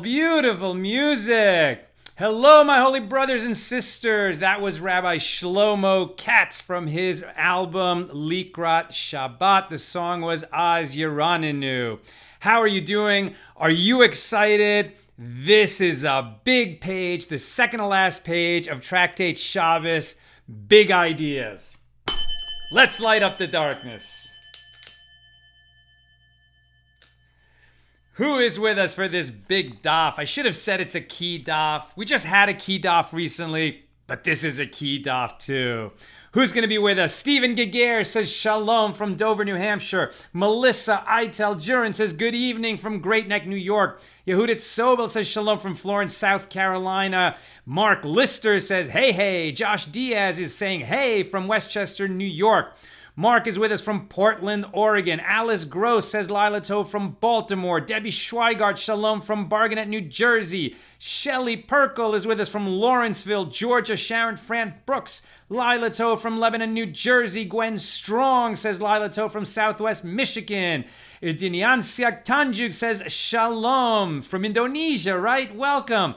Beautiful music. Hello, my holy brothers and sisters. That was Rabbi Shlomo Katz from his album Likrat Shabbat. The song was Az Yeraninu. How are you doing? Are you excited? This is a big page, the second to last page of Tractate Shabbos. Big ideas. Let's light up the darkness. Who is with us for this big DAF? I should have said it's a key DAF. We just had a key DAF recently, but this is a key DAF too. Who's going to be with us? Stephen Geger says shalom from Dover, New Hampshire. Melissa Eitel Jurin says good evening from Great Neck, New York. Yehuda Sobel says shalom from Florence, South Carolina. Mark Lister says hey, hey. Josh Diaz is saying hey from Westchester, New York. Mark is with us from Portland, Oregon. Alice Gross says Lila Tov from Baltimore. Debbie Schweigart, shalom from Barganet, New Jersey. Shelley Perkle is with us from Lawrenceville, Georgia. Sharon Frant Brooks, Lila Tov from Lebanon, New Jersey. Gwen Strong says Lila Tov from Southwest Michigan. Idinian Siak Tanjuk says shalom from Indonesia, right? Welcome.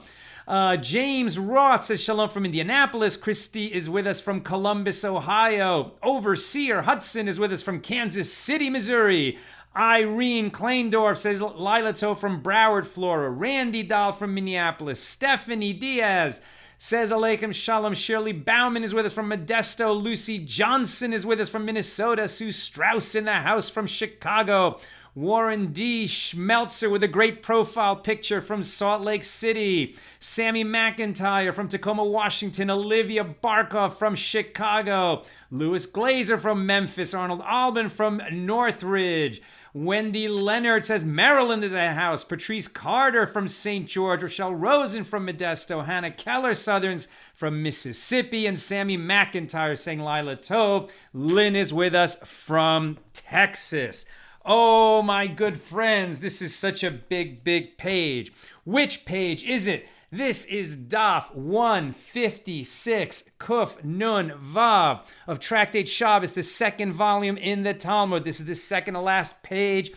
James Roth says shalom from Indianapolis. Christy is with us from Columbus, Ohio. Overseer Hudson is with us from Kansas City, Missouri. Irene Kleindorf says Lila Tov from Broward, Florida. Randy Dahl from Minneapolis. Stephanie Diaz says Aleichem Shalom. Shirley Bauman is with us from Modesto. Lucy Johnson is with us from Minnesota. Sue Strauss in the house from Chicago. Warren D. Schmeltzer with a great profile picture from Salt Lake City. Sammy McIntyre from Tacoma, Washington. Olivia Barkov from Chicago. Louis Glazer from Memphis. Arnold Albin from Northridge. Wendy Leonard says Maryland is a house. Patrice Carter from St. George. Rochelle Rosen from Modesto. Hannah Keller Southerns from Mississippi. And Sammy McIntyre saying Lila Tov. Lynn is with us from Texas. Oh, my good friends, this is such a big page. Which page is it? This is DAF 156, Kuf Nun Vav of Tractate Shabbos, the second volume in the Talmud. This is the second to last page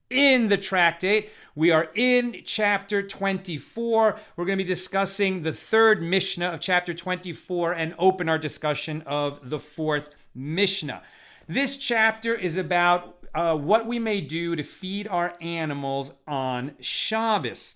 in the tractate. We are in chapter 24. We're going to be discussing the third Mishnah of chapter 24 and open our discussion of the fourth Mishnah. This chapter is about what we may do to feed our animals on Shabbos.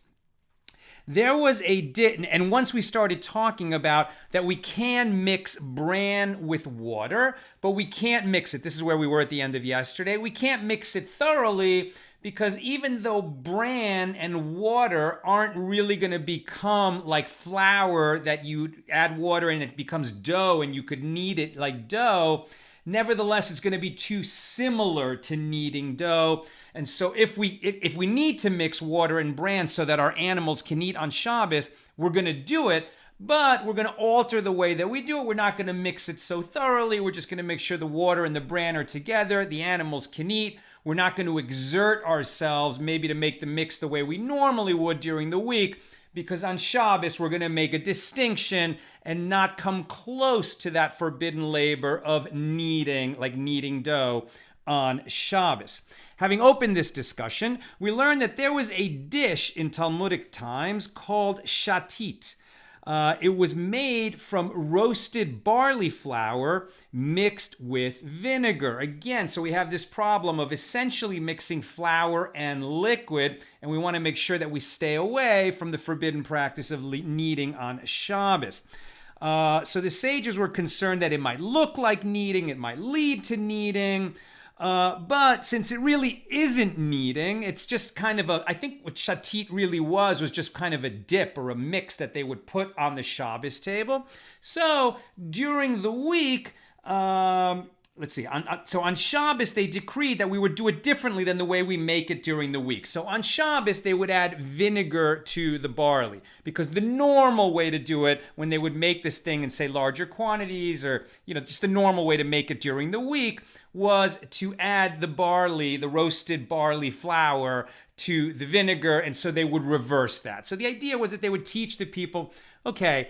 there was and once we started talking about that we can mix bran with water, but we can't mix it. This is where we were at the end of yesterday. We can't mix it thoroughly because even though bran and water aren't really going to become like flour that you add water and it becomes dough and you could knead it like dough, nevertheless, it's going to be too similar to kneading dough. And so if we need to mix water and bran so that our animals can eat on Shabbos, we're going to do it. But we're going to alter the way that we do it. We're not going to mix it so thoroughly. We're just going to make sure the water and the bran are together. The animals can eat. We're not going to exert ourselves maybe to make the mix the way we normally would during the week, because on Shabbos, we're going to make a distinction and not come close to that forbidden labor of kneading, like kneading dough on Shabbos. Having opened this discussion, we learned that there was a dish in Talmudic times called Shatit. It was made from roasted barley flour mixed with vinegar. Again, so we have this problem of essentially mixing flour and liquid, and we want to make sure that we stay away from the forbidden practice of kneading on Shabbos. So the sages were concerned that it might look like kneading, it might lead to kneading. But since it really isn't kneading, it's just kind of I think what Shatit really was just kind of a dip or a mix that they would put on the Shabbos table. So during the week, let's see. So on Shabbos, they decreed that we would do it differently than the way we make it during the week. So on Shabbos, they would add vinegar to the barley, because the normal way to do it when they would make this thing in, say, larger quantities, or, just the normal way to make it during the week was to add the barley, the roasted barley flour, to the vinegar, and so they would reverse that. So the idea was that they would teach the people, okay,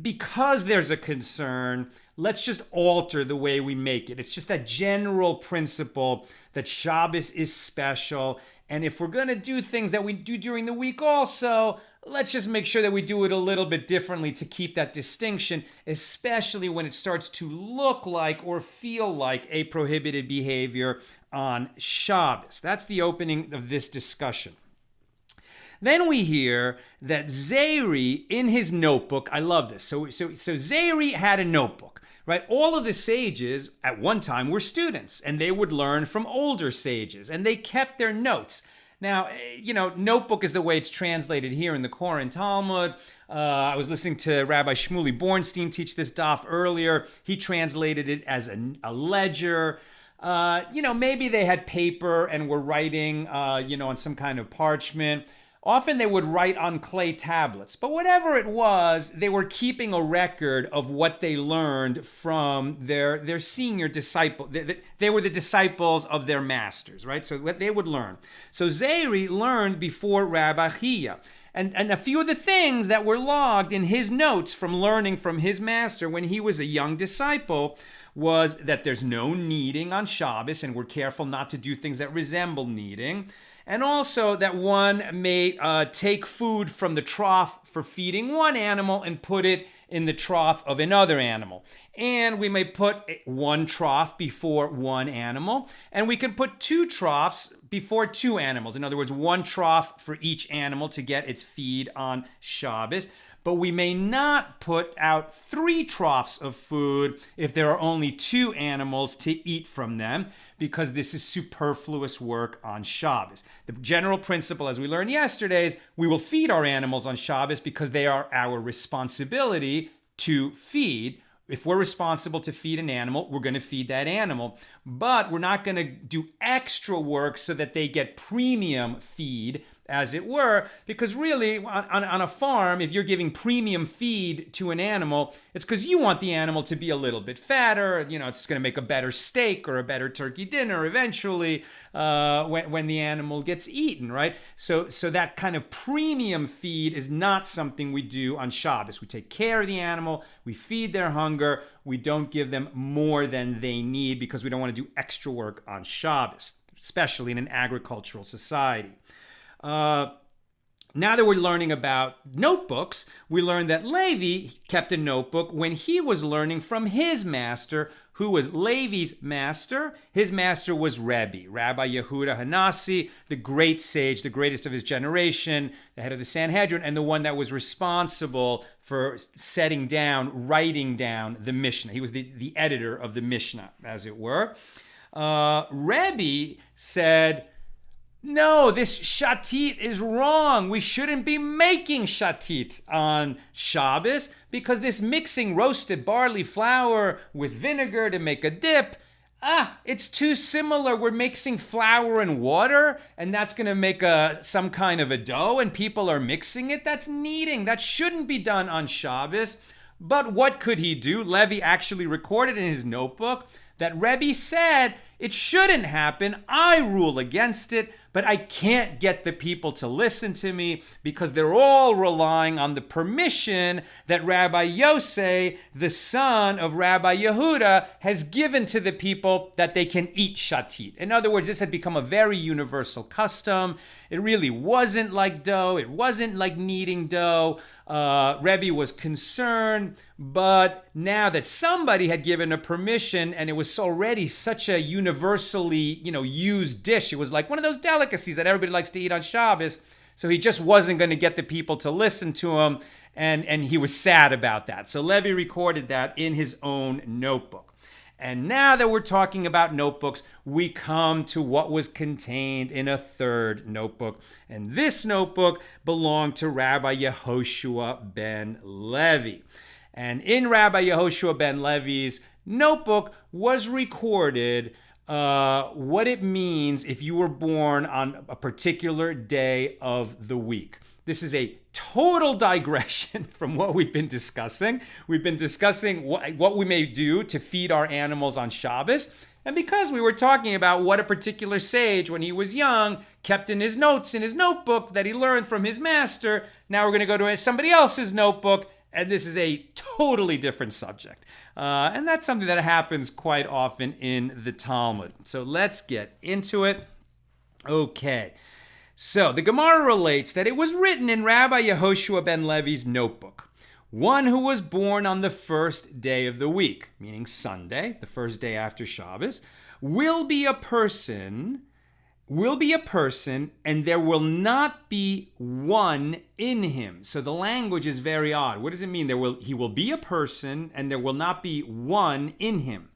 because there's a concern, let's just alter the way we make it. It's just that general principle that Shabbos is special, and if we're going to do things that we do during the week also, let's just make sure that we do it a little bit differently to keep that distinction, especially when it starts to look like or feel like a prohibited behavior on Shabbos. That's the opening of this discussion. Then we hear that Zeiri, in his notebook, I love this. So Zeiri had a notebook, right? All of the sages at one time were students, and they would learn from older sages, and they kept their notes. Now, notebook is the way it's translated here in the Torah and Talmud. I was listening to Rabbi Shmuel Bornstein teach this DAF earlier. He translated it as a ledger. Maybe they had paper and were writing, on some kind of parchment. Often they would write on clay tablets, but whatever it was, they were keeping a record of what they learned from their senior disciple. They were the disciples of their masters, right? So what they would learn. So Zeiri learned before Rabbi Chiyya. And a few of the things that were logged in his notes from learning from his master when he was a young disciple was that there's no kneading on Shabbos, and we're careful not to do things that resemble kneading. And also that one may take food from the trough for feeding one animal and put it in the trough of another animal. And we may put one trough before one animal, and we can put two troughs before two animals. In other words, one trough for each animal to get its feed on Shabbos. But we may not put out 3 troughs of food if there are only 2 animals to eat from them, because this is superfluous work on Shabbos. The general principle, as we learned yesterday, is we will feed our animals on Shabbos because they are our responsibility to feed. If we're responsible to feed an animal, we're going to feed that animal. But we're not going to do extra work so that they get premium feed, as it were, because really on a farm, if you're giving premium feed to an animal, it's because you want the animal to be a little bit fatter. It's going to make a better steak or a better turkey dinner eventually when the animal gets eaten, right? So that kind of premium feed is not something we do on Shabbos. We take care of the animal, we feed their hunger, we don't give them more than they need because we don't want to do extra work on Shabbos, especially in an agricultural society. Now that we're learning about notebooks, we learned that Levi kept a notebook when he was learning from his master, who was Levi's master. His master was Rabbi Yehuda HaNasi, the great sage, the greatest of his generation, the head of the Sanhedrin, and the one that was responsible for writing down the Mishna. He was the editor of the Mishna, as it were. Rabbi said, no, this Shatit is wrong. We shouldn't be making Shatit on Shabbos because this mixing roasted barley flour with vinegar to make a dip, it's too similar. We're mixing flour and water, and that's going to make some kind of a dough, and people are mixing it. That's kneading. That shouldn't be done on Shabbos. But what could he do? Levi actually recorded in his notebook that Rebbe said, it shouldn't happen. I rule against it, but I can't get the people to listen to me because they're all relying on the permission that Rabbi Yosef, the son of Rabbi Yehuda, has given to the people that they can eat shatit. In other words, this had become a very universal custom. It really wasn't like dough. It wasn't like kneading dough. Rebbe was concerned, but now that somebody had given a permission and it was already such a universally, used dish, it was like one of those delicacies that everybody likes to eat on Shabbos. So he just wasn't going to get the people to listen to him, and he was sad about that. So Levi recorded that in his own notebook. And now that we're talking about notebooks, we come to what was contained in a third notebook. And this notebook belonged to Rabbi Yehoshua ben Levi. And in Rabbi Yehoshua ben Levi's notebook was recorded what it means if you were born on a particular day of the week. This is a total digression from what we've been discussing. We've been discussing what we may do to feed our animals on Shabbos. And because we were talking about what a particular sage, when he was young, kept in his notes in his notebook that he learned from his master, now we're going to go to somebody else's notebook, and this is a totally different subject. And that's something that happens quite often in the Talmud. So let's get into it. Okay. So the Gemara relates that it was written in Rabbi Yehoshua ben Levi's notebook, one who was born on the first day of the week, meaning Sunday, the first day after Shabbos, will be a person, and there will not be one in him. So the language is very odd. What does it mean? He will be a person, and there will not be one in him.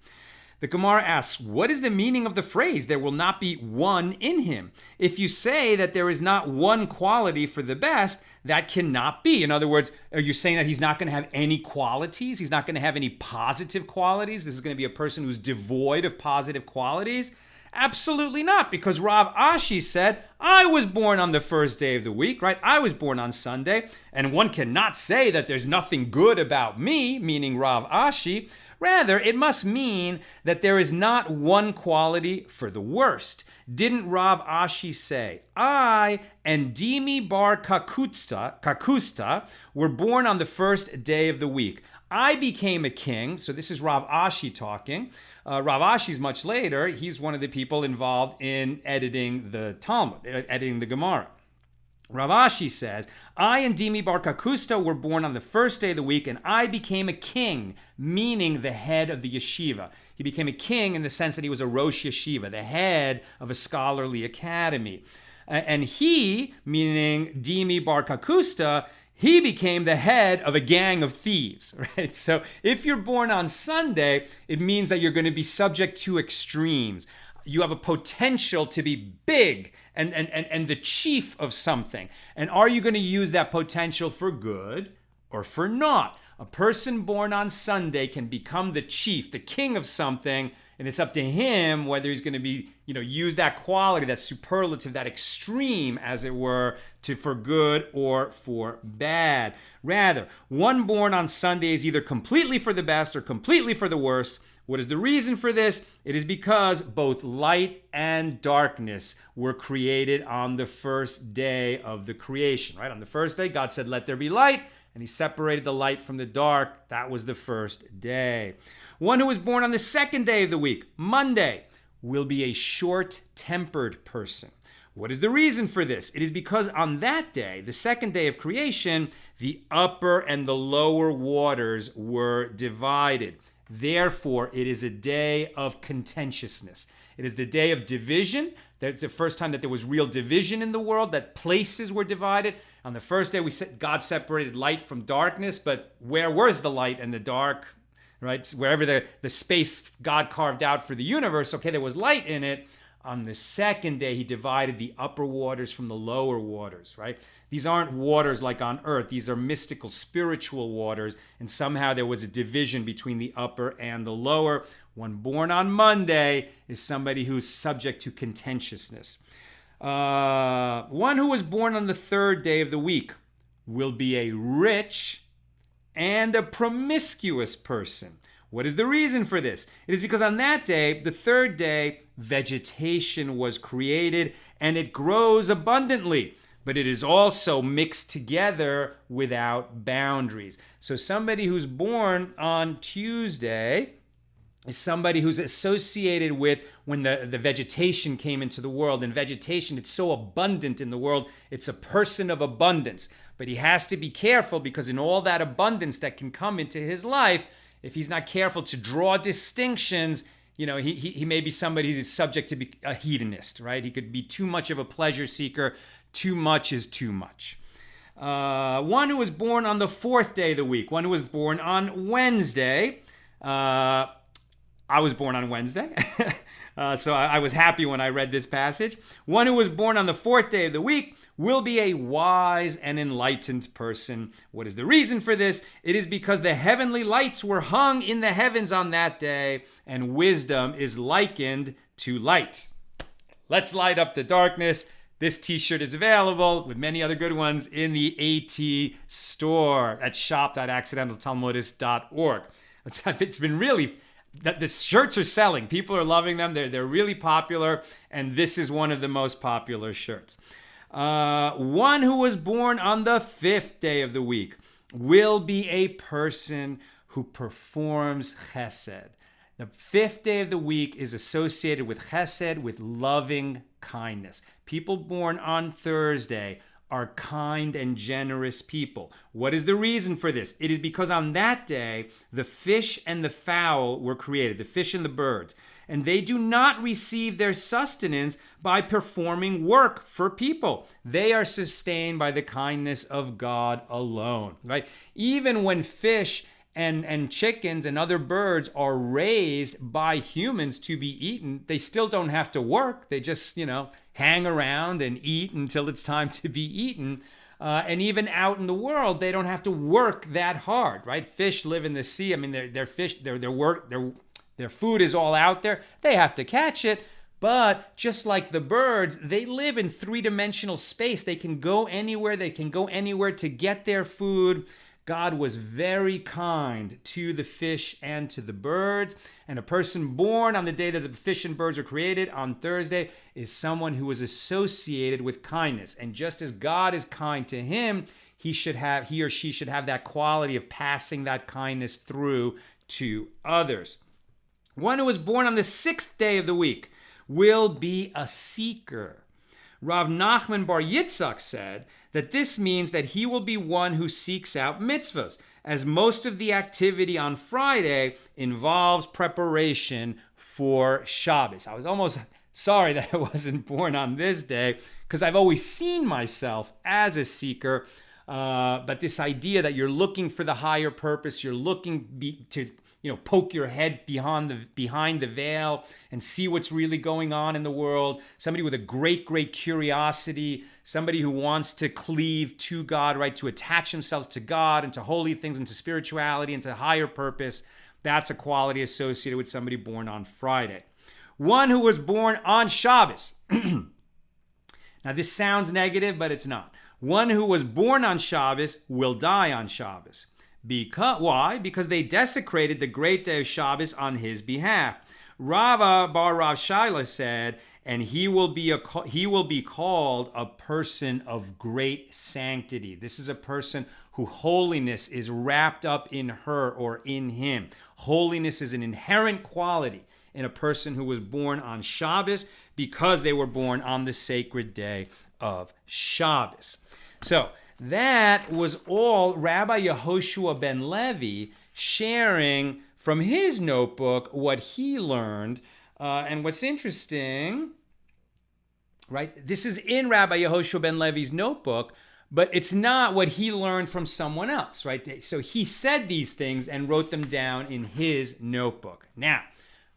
The Gemara asks, what is the meaning of the phrase, there will not be one in him? If you say that there is not one quality for the best, that cannot be. In other words, are you saying that he's not going to have any qualities? He's not going to have any positive qualities? This is going to be a person who's devoid of positive qualities? Absolutely not, because Rav Ashi said, I was born on the first day of the week, right? I was born on Sunday, and one cannot say that there's nothing good about me, meaning Rav Ashi. Rather, it must mean that there is not one quality for the worst. Didn't Rav Ashi say, I and Dimi bar Kakusta were born on the first day of the week. I became a king. So this is Rav Ashi talking. Rav Ashi's much later. He's one of the people involved in editing the Talmud, editing the Gemara. Rav Ashi says, I and Dimi bar Kakusta were born on the first day of the week, and I became a king, meaning the head of the yeshiva. He became a king in the sense that he was a Rosh Yeshiva, the head of a scholarly academy. And he, meaning Dimi bar Kakusta, he became the head of a gang of thieves, right? So if you're born on Sunday, it means that you're going to be subject to extremes. You have a potential to be big and the chief of something. And are you going to use that potential for good or for naught? A person born on Sunday can become the chief, the king of something, and it's up to him whether he's going to be, use that quality, that superlative, that extreme, as it were, for good or for bad. Rather, one born on Sunday is either completely for the best or completely for the worst. What is the reason for this? It is because both light and darkness were created on the first day of the creation, right? On the first day, God said, let there be light, and he separated the light from the dark. That was the first day. One who was born on the second day of the week, Monday, will be a short-tempered person. What is the reason for this? It is because on that day, the second day of creation, the upper and the lower waters were divided. Therefore, it is a day of contentiousness. It is the day of division. That's the first time that there was real division in the world, that places were divided. On the first day, God separated light from darkness, but where was the light and the dark? Right? Wherever the space God carved out for the universe, okay, there was light in it. On the second day, he divided the upper waters from the lower waters, right? These aren't waters like on earth. These are mystical, spiritual waters. And somehow there was a division between the upper and the lower. One born on Monday is somebody who's subject to contentiousness. One who was born on the third day of the week will be a rich and a promiscuous person. What is the reason for this? It is because on that day, the third day, vegetation was created and it grows abundantly, but it is also mixed together without boundaries. So somebody who's born on Tuesday is somebody who's associated with when the vegetation came into the world. And vegetation, it's so abundant in the world, it's a person of abundance. But he has to be careful because in all that abundance that can come into his life, if he's not careful to draw distinctions, he may be somebody who's subject to be a hedonist, right? He could be too much of a pleasure seeker. Too much is too much. One who was born on the fourth day of the week. One who was born on Wednesday. I was born on Wednesday. So I was happy when I read this passage. One who was born on the fourth day of the week will be a wise and enlightened person. What is the reason for this? It is because the heavenly lights were hung in the heavens on that day, and wisdom is likened to light. Let's light up the darkness. This t-shirt is available with many other good ones in the AT store at shop.accidentaltalmudist.org. It's been really... The shirts are selling. People are loving them. They're really popular, and this is one of the most popular shirts. One who was born on the fifth day of the week will be a person who performs chesed. The fifth day of the week is associated with chesed, with loving kindness. People born on Thursday are kind and generous people. What is the reason for this? It is because on that day, the fish and the fowl were created, the fish and the birds, and they do not receive their sustenance by performing work for people. They are sustained by the kindness of God alone, right? Even when fish and chickens and other birds are raised by humans to be eaten, they still don't have to work. They just, hang around and eat until it's time to be eaten. And even out in the world, they don't have to work that hard, right? Fish live in the sea. I mean, their food is all out there. They have to catch it. But just like the birds, they live in three-dimensional space. They can go anywhere. They can go anywhere to get their food. God was very kind to the fish and to the birds. And a person born on the day that the fish and birds were created, on Thursday, is someone who is associated with kindness. And just as God is kind to him, he or she should have that quality of passing that kindness through to others. One who was born on the sixth day of the week will be a seeker. Rav Nachman bar Yitzhak said that this means that he will be one who seeks out mitzvahs, as most of the activity on Friday involves preparation for Shabbos. I was almost sorry that I wasn't born on this day, because I've always seen myself as a seeker, but this idea that you're looking for the higher purpose, you're looking to poke your head behind the veil and see what's really going on in the world. Somebody with a great curiosity, somebody who wants to cleave to God, right? To attach themselves to God and to holy things and to spirituality and to higher purpose. That's a quality associated with somebody born on Friday. One who was born on Shabbos. Now this sounds negative, but it's not. One who was born on Shabbos will die on Shabbos. Why? Because they desecrated the great day of Shabbos on his behalf. Rava bar Rav Shaila said, and he will be called a person of great sanctity. This is a person who holiness is wrapped up in her or in him. Holiness is an inherent quality in a person who was born on Shabbos because they were born on the sacred day of Shabbos. So that was all Rabbi Yehoshua ben Levi sharing from his notebook what he learned. And what's interesting, right? This is in Rabbi Yehoshua ben Levi's notebook, but it's not what he learned from someone else, right? So he said these things and wrote them down in his notebook. Now,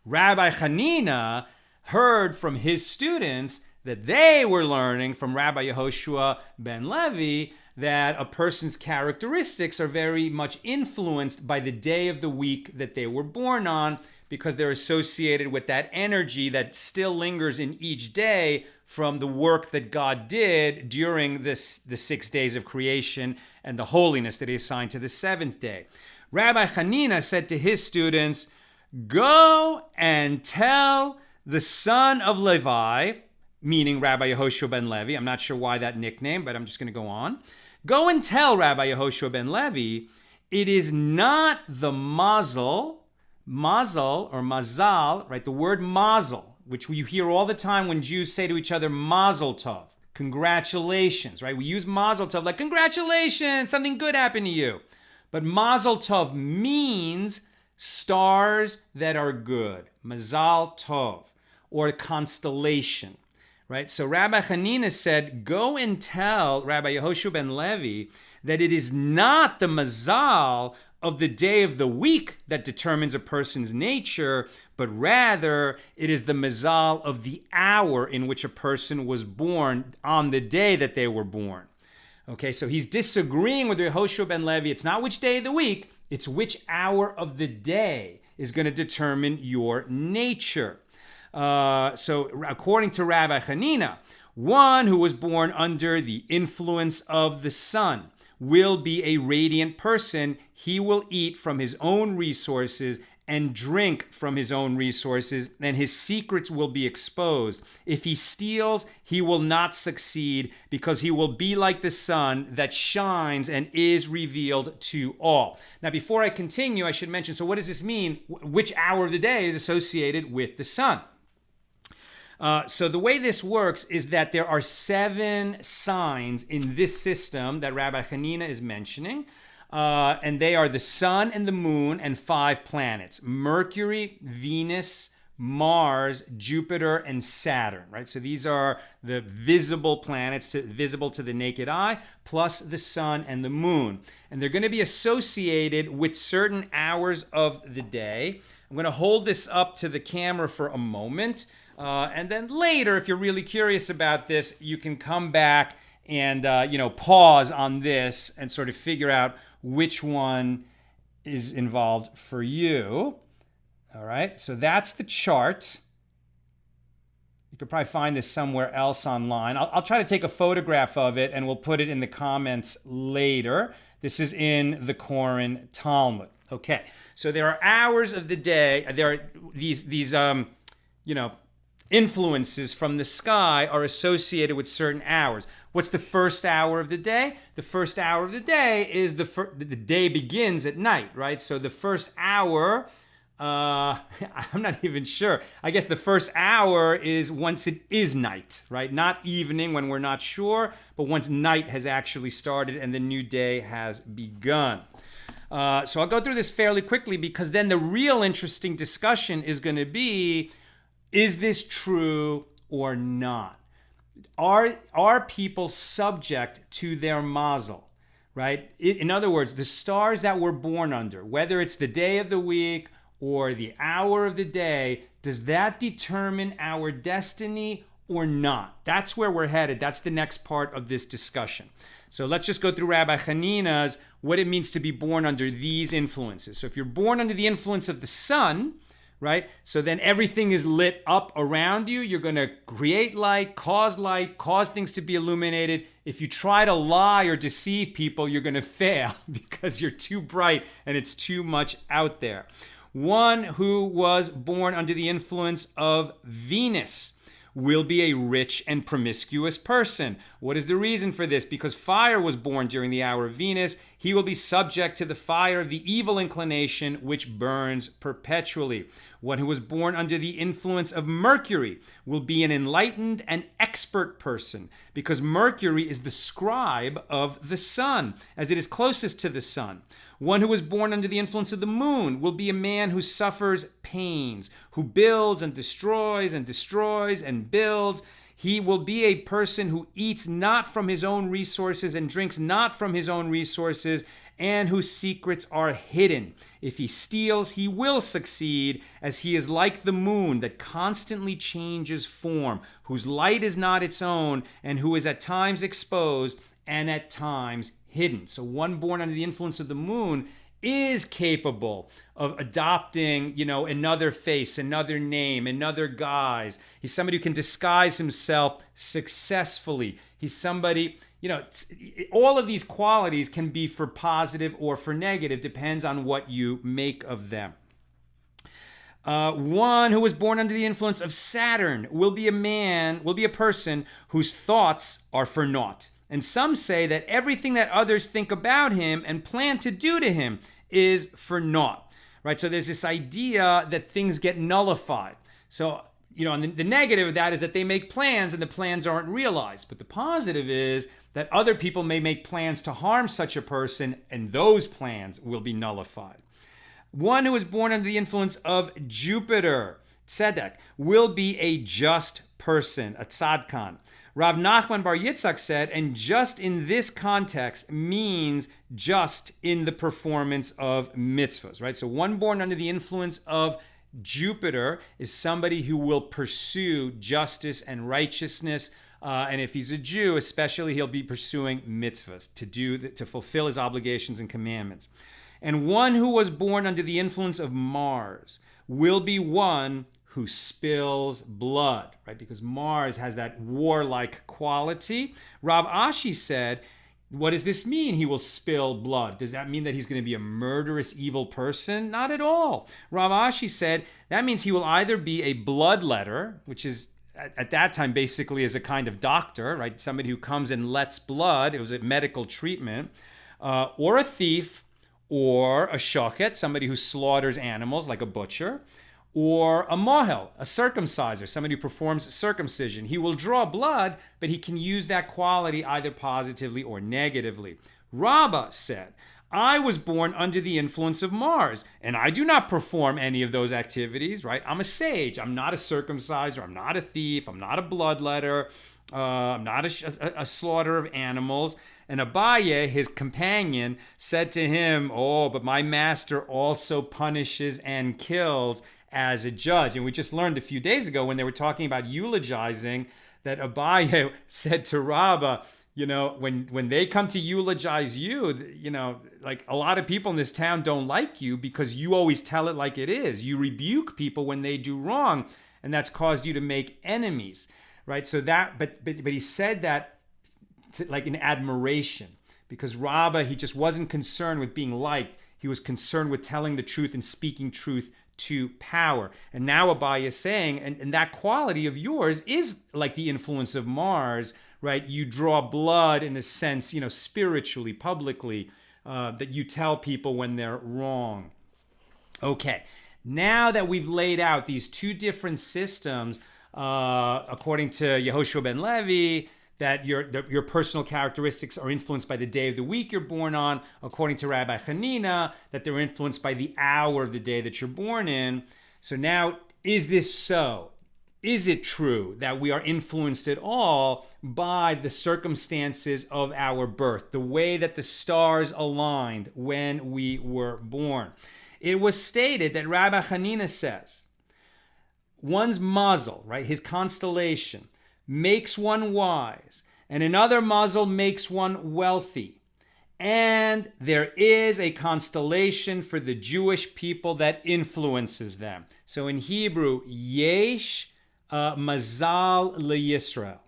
Rabbi Chanina heard from his students that they were learning from Rabbi Yehoshua ben Levi that a person's characteristics are very much influenced by the day of the week that they were born on, because they're associated with that energy that still lingers in each day from the work that God did during the 6 days of creation and the holiness that he assigned to the seventh day. Rabbi Chanina said to his students, "Go and tell the son of Levi," meaning Rabbi Yehoshua ben Levi. I'm not sure why that nickname, but I'm just going to go on. "Go and tell Rabbi Yehoshua ben Levi, it is not the mazal or mazal, right? The word mazal, which you hear all the time when Jews say to each other, mazel tov, congratulations, right? We use mazel tov like, congratulations, something good happened to you. But mazel tov means stars that are good, mazal tov, or constellation, right? So Rabbi Chanina said, go and tell Rabbi Yehoshua ben Levi that it is not the mazal of the day of the week that determines a person's nature, but rather it is the mazal of the hour in which a person was born on the day that they were born. Okay, so he's disagreeing with Yehoshua ben Levi. It's not which day of the week, it's which hour of the day is going to determine your nature. So according to Rabbi Chanina, one who was born under the influence of the sun will be a radiant person. He will eat from his own resources and drink from his own resources, and his secrets will be exposed. If he steals, he will not succeed, because he will be like the sun that shines and is revealed to all. Now, before I continue, I should mention, so what does this mean? Which hour of the day is associated with the sun? So the way this works is that there are 7 signs in this system that Rabbi Chanina is mentioning, and they are the sun and the moon and 5 planets: Mercury, Venus, Mars, Jupiter, and Saturn, right? So these are the visible planets, visible to the naked eye, plus the sun and the moon. And they're going to be associated with certain hours of the day. I'm going to hold this up to the camera for a moment. And then later, if you're really curious about this, you can come back and, pause on this and sort of figure out which one is involved for you. All right, so that's the chart. You could probably find this somewhere else online. I'll try to take a photograph of it, and we'll put it in the comments later. This is in the Koran Talmud. Okay, so there are hours of the day. There are these influences from the sky are associated with certain hours. What's the first hour of the day? The first hour of the day is the day begins at night, right? So the first hour, I'm not even sure. I guess the first hour is once it is night, right? Not evening when we're not sure, but once night has actually started and the new day has begun. So I'll go through this fairly quickly, because then the real interesting discussion is going to be, is this true or not? Are people subject to their mazal, right? In other words, the stars that we're born under, whether it's the day of the week or the hour of the day, does that determine our destiny or not? That's where we're headed. That's the next part of this discussion. So let's just go through Rabbi Chanina's, what it means to be born under these influences. So if you're born under the influence of the sun, right? So then everything is lit up around you. You're going to create light, cause things to be illuminated. If you try to lie or deceive people, you're going to fail because you're too bright and it's too much out there. One who was born under the influence of Venus will be a rich and promiscuous person. What is the reason for this? Because fire was born during the hour of Venus. He will be subject to the fire of the evil inclination, which burns perpetually. One who was born under the influence of Mercury will be an enlightened and expert person, because Mercury is the scribe of the sun, as it is closest to the sun. One who was born under the influence of the moon will be a man who suffers pains, who builds and destroys and builds. He will be a person who eats not from his own resources and drinks not from his own resources, and whose secrets are hidden. If he steals, he will succeed, as he is like the moon that constantly changes form, whose light is not its own, and who is at times exposed and at times hidden. So one born under the influence of the moon is capable of adopting, another face, another name, another guise. He's somebody who can disguise himself successfully. He's somebody, all of these qualities can be for positive or for negative, depends on what you make of them. One who was born under the influence of Saturn will be a person whose thoughts are for naught. And some say that everything that others think about him and plan to do to him is for naught, right? So there's this idea that things get nullified. So, and the negative of that is that they make plans and the plans aren't realized. But the positive is that other people may make plans to harm such a person, and those plans will be nullified. One who is born under the influence of Jupiter, Tzedek, will be a just person, a tzadkan. Rav Nachman bar Yitzhak said, and just in this context means just in the performance of mitzvahs, right? So one born under the influence of Jupiter is somebody who will pursue justice and righteousness. And if he's a Jew, especially, he'll be pursuing mitzvahs to fulfill his obligations and commandments. And one who was born under the influence of Mars will be one who spills blood, right? Because Mars has that warlike quality. Rav Ashi said, what does this mean? He will spill blood. Does that mean that he's going to be a murderous, evil person? Not at all. Rav Ashi said, that means he will either be a bloodletter, which is at that time basically is a kind of doctor, right? Somebody who comes and lets blood. It was a medical treatment. Or a thief, or a shochet, somebody who slaughters animals like a butcher, or a mohel, a circumciser, somebody who performs circumcision. He will draw blood, but he can use that quality either positively or negatively. Rabbah said, I was born under the influence of Mars, and I do not perform any of those activities, right? I'm a sage. I'm not a circumciser. I'm not a thief. I'm not a bloodletter. I'm not a slaughter of animals. And Abaye, his companion, said to him, oh, but my master also punishes and kills as a judge. And we just learned a few days ago when they were talking about eulogizing that Abaye said to Rabbah, when they come to eulogize you, like a lot of people in this town don't like you because you always tell it like it is. You rebuke people when they do wrong, and that's caused you to make enemies, right? So that, but he said that like in admiration, because Rabbah, he just wasn't concerned with being liked. He was concerned with telling the truth and speaking truth to power. And now Abaye is saying, and that quality of yours is like the influence of Mars, right? You draw blood in a sense, spiritually, publicly, that you tell people when they're wrong. Okay, now that we've laid out these two different systems, according to Yehoshua ben Levi, that your personal characteristics are influenced by the day of the week you're born on, according to Rabbi Chanina, that they're influenced by the hour of the day that you're born in. So now, is this so? Is it true that we are influenced at all by the circumstances of our birth, the way that the stars aligned when we were born? It was stated that Rabbi Chanina says, one's mazal, right, his constellation, makes one wise, and another mazal makes one wealthy. And there is a constellation for the Jewish people that influences them. So in Hebrew, yeish mazal leYisrael.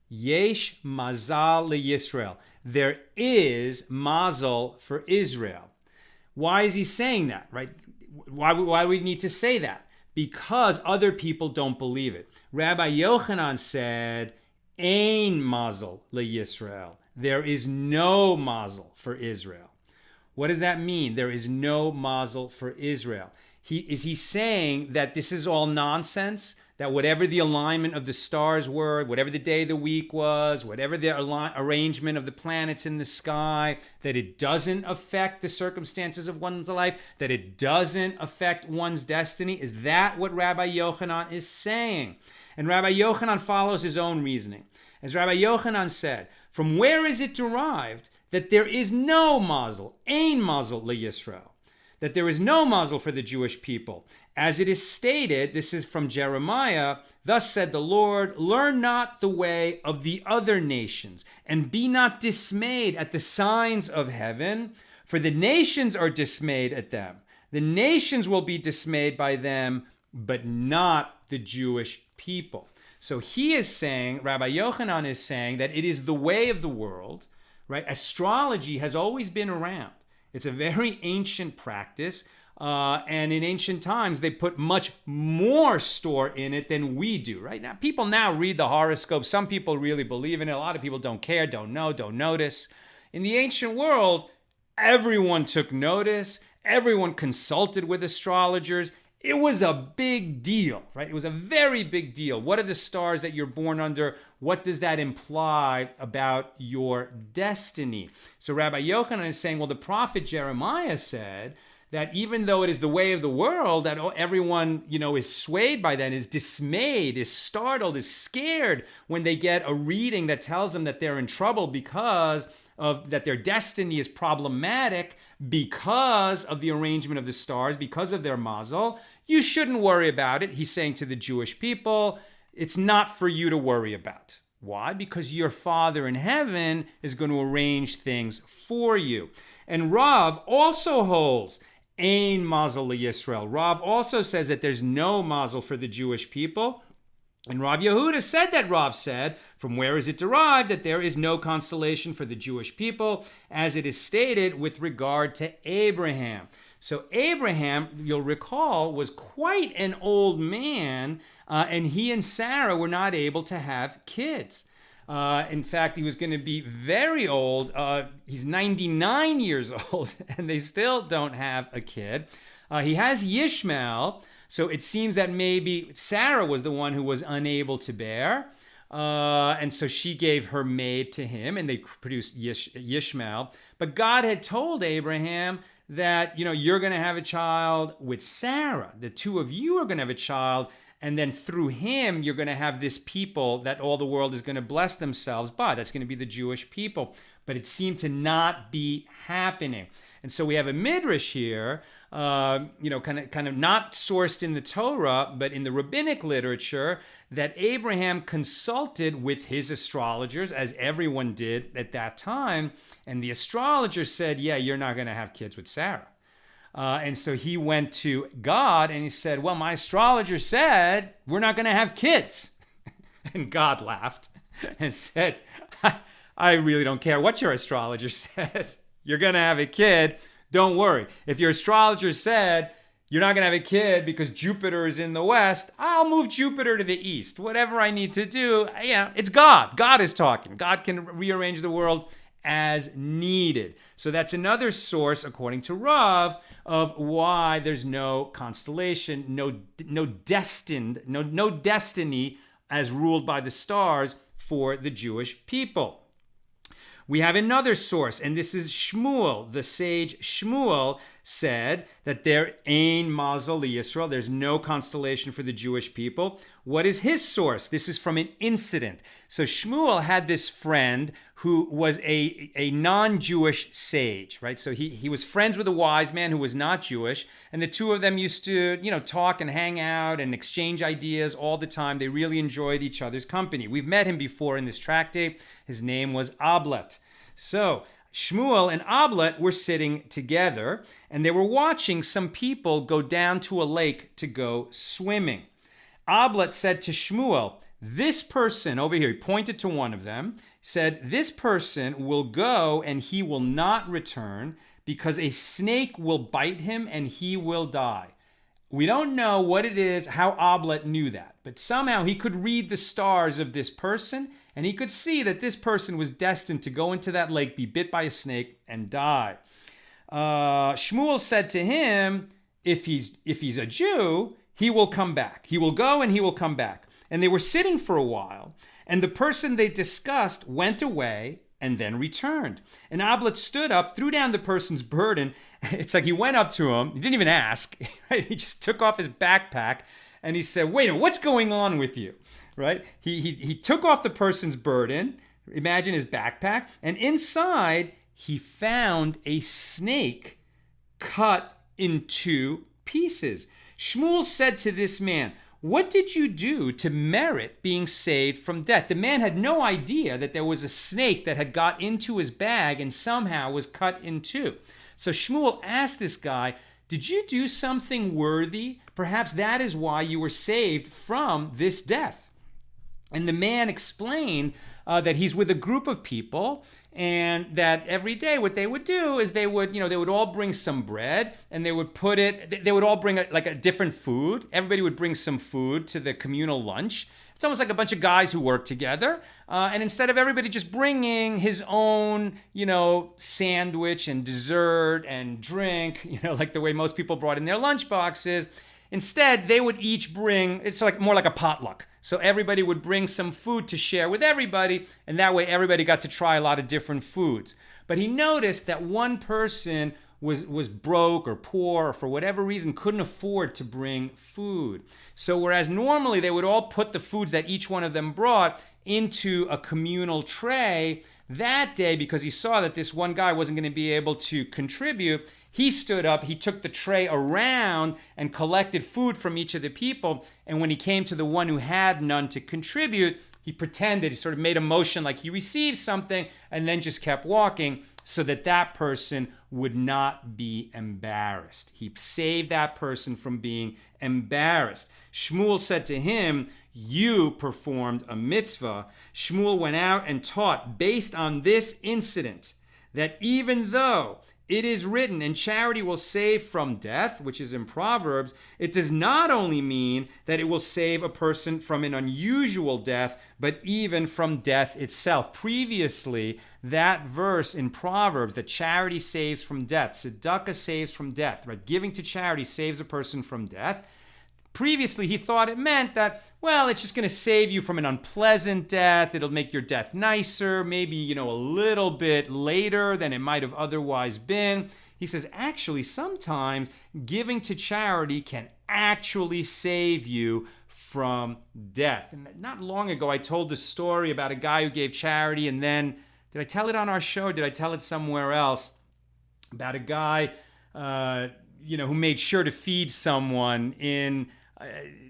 Yeish mazal leYisrael. There is mazal for Israel. Why is he saying that, right? Why do we need to say that? Because other people don't believe it. Rabbi Yochanan said, Ein mazal leYisrael. There is no mazal for Israel. What does that mean? There is no mazal for Israel. Is he saying that this is all nonsense? That whatever the alignment of the stars were, whatever the day of the week was, whatever the arrangement of the planets in the sky, that it doesn't affect the circumstances of one's life, that it doesn't affect one's destiny? Is that what Rabbi Yochanan is saying? And Rabbi Yochanan follows his own reasoning. As Rabbi Yochanan said, from where is it derived that there is no mazal, ein mazal leYisrael? That there is no mazal for the Jewish people. As it is stated, this is from Jeremiah, thus said the Lord, learn not the way of the other nations, and be not dismayed at the signs of heaven, for the nations are dismayed at them. The nations will be dismayed by them, but not the Jewish people. So he is saying, Rabbi Yochanan is saying, that it is the way of the world, right? Astrology has always been around. It's a very ancient practice, and in ancient times, they put much more store in it than we do, right? Now, people now read the horoscope. Some people really believe in it. A lot of people don't care, don't know, don't notice. In the ancient world, everyone took notice. Everyone consulted with astrologers. It was a big deal, right? It was a very big deal. What are the stars that you're born under? What does that imply about your destiny? So Rabbi Yochanan is saying, well, the prophet Jeremiah said that even though it is the way of the world, that everyone, is swayed by that, is dismayed, is startled, is scared when they get a reading that tells them that they're in trouble because of that their destiny is problematic because of the arrangement of the stars, because of their mazal. You shouldn't worry about it. He's saying to the Jewish people, it's not for you to worry about. Why? Because your Father in heaven is going to arrange things for you. And Rav also holds ein mazal leYisrael. Rav also says that there's no mazal for the Jewish people. And Rabbi Yehuda said that Rav said, from where is it derived that there is no constellation for the Jewish people, as it is stated with regard to Abraham. So Abraham, you'll recall, was quite an old man, and he and Sarah were not able to have kids. In fact, he was going to be very old. He's 99 years old, and they still don't have a kid. He has Yishmael. So it seems that maybe Sarah was the one who was unable to bear. And so she gave her maid to him, and they produced Yishmael. But God had told Abraham that, you're going to have a child with Sarah. The two of you are going to have a child. And then through him, you're going to have this people that all the world is going to bless themselves by. That's going to be the Jewish people. But it seemed to not be happening. And so we have a midrash here, kind of not sourced in the Torah, but in the rabbinic literature, that Abraham consulted with his astrologers, as everyone did at that time. And the astrologer said, yeah, you're not going to have kids with Sarah. And so he went to God and he said, well, my astrologer said we're not going to have kids. And God laughed and said, I really don't care what your astrologer said. You're going to have a kid. Don't worry. If your astrologer said you're not going to have a kid because Jupiter is in the west, I'll move Jupiter to the east. Whatever I need to do, it's God. God is talking. God can rearrange the world as needed. So that's another source, according to Rav, of why there's no constellation, no destiny as ruled by the stars for the Jewish people. We have another source, and this is Shmuel. The sage Shmuel said that there ein mazal leYisrael. There's no constellation for the Jewish people. What is his source? This is from an incident. So Shmuel had this friend who was a non-Jewish sage, right? So he was friends with a wise man who was not Jewish, and the two of them used to, talk and hang out and exchange ideas all the time. They really enjoyed each other's company. We've met him before in this tractate. His name was Ablet. So Shmuel and Ablet were sitting together, and they were watching some people go down to a lake to go swimming. Ablet said to Shmuel, this person over here, he pointed to one of them, said, this person will go and he will not return because a snake will bite him and he will die. We don't know what it is, how Ablet knew that, but somehow he could read the stars of this person, and he could see that this person was destined to go into that lake, be bit by a snake, and die. Shmuel said to him, if he's a Jew, he will come back. He will go and he will come back. And they were sitting for a while, and the person they discussed went away and then returned. And Ablet stood up, threw down the person's burden. It's like he went up to him. He didn't even ask. Right? He just took off his backpack and he said, wait a minute, what's going on with you? Right? He took off the person's burden, imagine his backpack, and inside he found a snake cut in 2 pieces. Shmuel said to this man, what did you do to merit being saved from death? The man had no idea that there was a snake that had got into his bag and somehow was cut in 2. So Shmuel asked this guy, did you do something worthy? Perhaps that is why you were saved from this death. And the man explained that he's with a group of people, and that every day what they would do is they would all bring some bread, and they would all bring a different food. Everybody would bring some food to the communal lunch. It's almost like a bunch of guys who work together. And instead of everybody just bringing his own, sandwich and dessert and drink, like the way most people brought in their lunch boxes, instead they would each bring, it's like more like a potluck. So everybody would bring some food to share with everybody, and that way everybody got to try a lot of different foods. But he noticed that one person was broke or poor, or for whatever reason couldn't afford to bring food. So whereas normally they would all put the foods that each one of them brought into a communal tray, that day, because he saw that this one guy wasn't going to be able to contribute, he stood up, he took the tray around and collected food from each of the people. And when he came to the one who had none to contribute, he pretended, he sort of made a motion like he received something and then just kept walking so that that person would not be embarrassed. He saved that person from being embarrassed. Shmuel said to him, you performed a mitzvah. Shmuel went out and taught based on this incident that even though it is written, and charity will save from death, which is in Proverbs, it does not only mean that it will save a person from an unusual death, but even from death itself. Previously, that verse in Proverbs, that charity saves from death, tzedakah saves from death, right? Giving to charity saves a person from death. Previously, he thought it meant that, well, it's just going to save you from an unpleasant death. It'll make your death nicer, maybe, a little bit later than it might have otherwise been. He says, actually, sometimes giving to charity can actually save you from death. And not long ago, I told the story about a guy who gave charity, and then, did I tell it on our show? Did I tell it somewhere else? About a guy, who made sure to feed someone in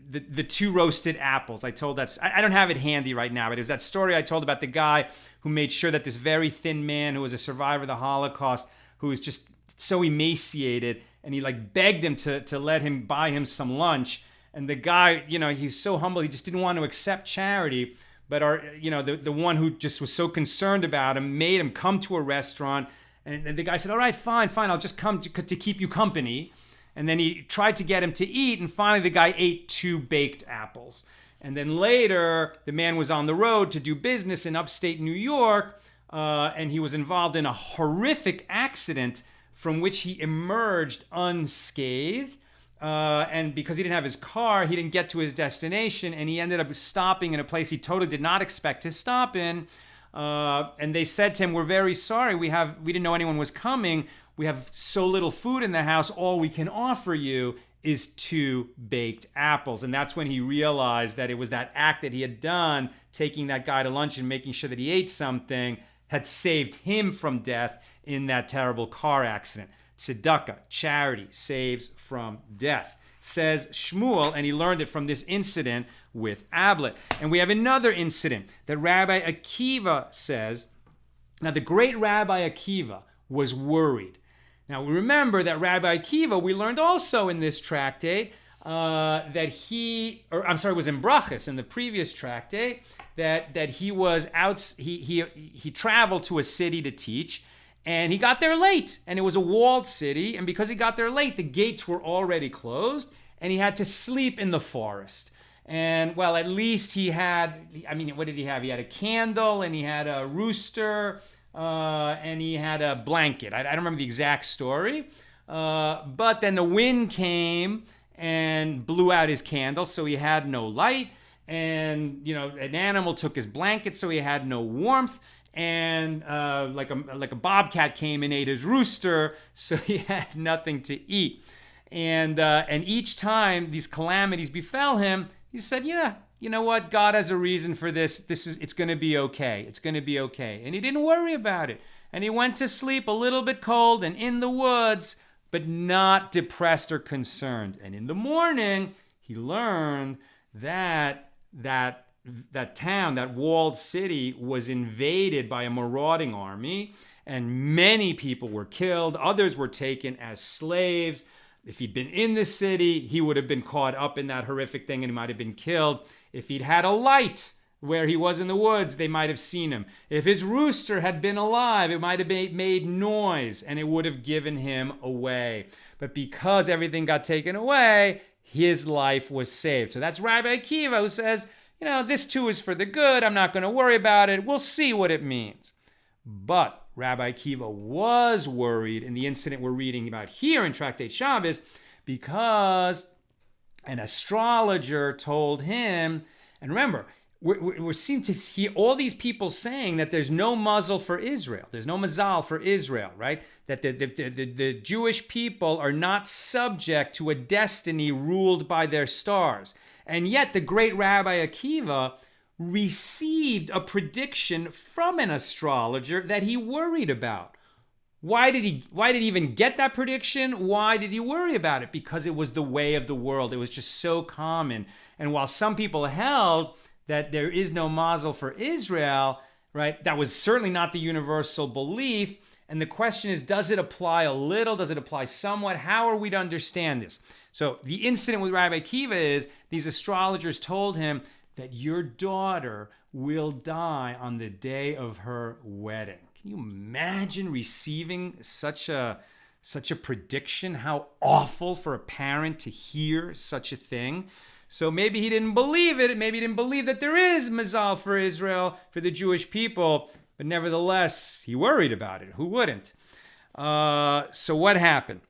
the 2 roasted apples. I told that. I don't have it handy right now, but it was that story I told about the guy who made sure that this very thin man who was a survivor of the Holocaust, who was just so emaciated, and he begged him to let him buy him some lunch. And the guy, he's so humble, he just didn't want to accept charity. But the one who just was so concerned about him made him come to a restaurant. And the guy said, all right, fine, I'll just come to keep you company. And then he tried to get him to eat, and finally the guy ate 2 baked apples. And then later, the man was on the road to do business in upstate New York, and he was involved in a horrific accident from which he emerged unscathed. And because he didn't have his car, he didn't get to his destination, and he ended up stopping in a place he totally did not expect to stop in. And they said to him, we're very sorry, we didn't know anyone was coming. We have so little food in the house, all we can offer you is 2 baked apples. And that's when he realized that it was that act that he had done, taking that guy to lunch and making sure that he ate something, had saved him from death in that terrible car accident. Tzedakah, charity, saves from death, says Shmuel, and he learned it from this incident with Ablet. And we have another incident that Rabbi Akiva says. Now, the great Rabbi Akiva was worried. Now, we remember that Rabbi Akiva, we learned also in this tractate, was in Brachas, in the previous tractate, that he was out, he traveled to a city to teach, and he got there late, and it was a walled city, and because he got there late, the gates were already closed, and he had to sleep in the forest. And, well, at least he had, what did he have? He had a candle, and he had a rooster, and he had a blanket. I don't remember the exact story. But then the wind came and blew out his candle, so he had no light. And, an animal took his blanket, so he had no warmth. And like a bobcat came and ate his rooster, so he had nothing to eat. And each time these calamities befell him, he said, "Yeah, you know what? God has a reason for this. It's going to be okay. It's going to be okay." And he didn't worry about it. And he went to sleep a little bit cold and in the woods, but not depressed or concerned. And in the morning, he learned that town, that walled city, was invaded by a marauding army, and many people were killed. Others were taken as slaves. If he'd been in the city, he would have been caught up in that horrific thing and he might have been killed. If he'd had a light where he was in the woods, they might have seen him. If his rooster had been alive, it might have made noise and it would have given him away. But because everything got taken away, his life was saved. So that's Rabbi Akiva, who says, this too is for the good. I'm not going to worry about it. We'll see what it means. But Rabbi Akiva was worried in the incident we're reading about here in Tractate Shabbos, because an astrologer told him, and remember, we're seeing to hear all these people saying that there's no mazal for Israel. There's no mazal for Israel, right? That the Jewish people are not subject to a destiny ruled by their stars. And yet the great Rabbi Akiva received a prediction from an astrologer that he worried about. Why did he even get that prediction? Why did he worry about it? Because it was the way of the world. It was just so common. And while some people held that there is no mazal for Israel, right? That was certainly not the universal belief. And the question is, does it apply a little? Does it apply somewhat? How are we to understand this? So the incident with Rabbi Akiva is these astrologers told him that your daughter will die on the day of her wedding. Can you imagine receiving such a prediction? How awful for a parent to hear such a thing. So maybe he didn't believe it. Maybe he didn't believe that there is mazal for Israel, for the Jewish people. But nevertheless, he worried about it. Who wouldn't? So what happened?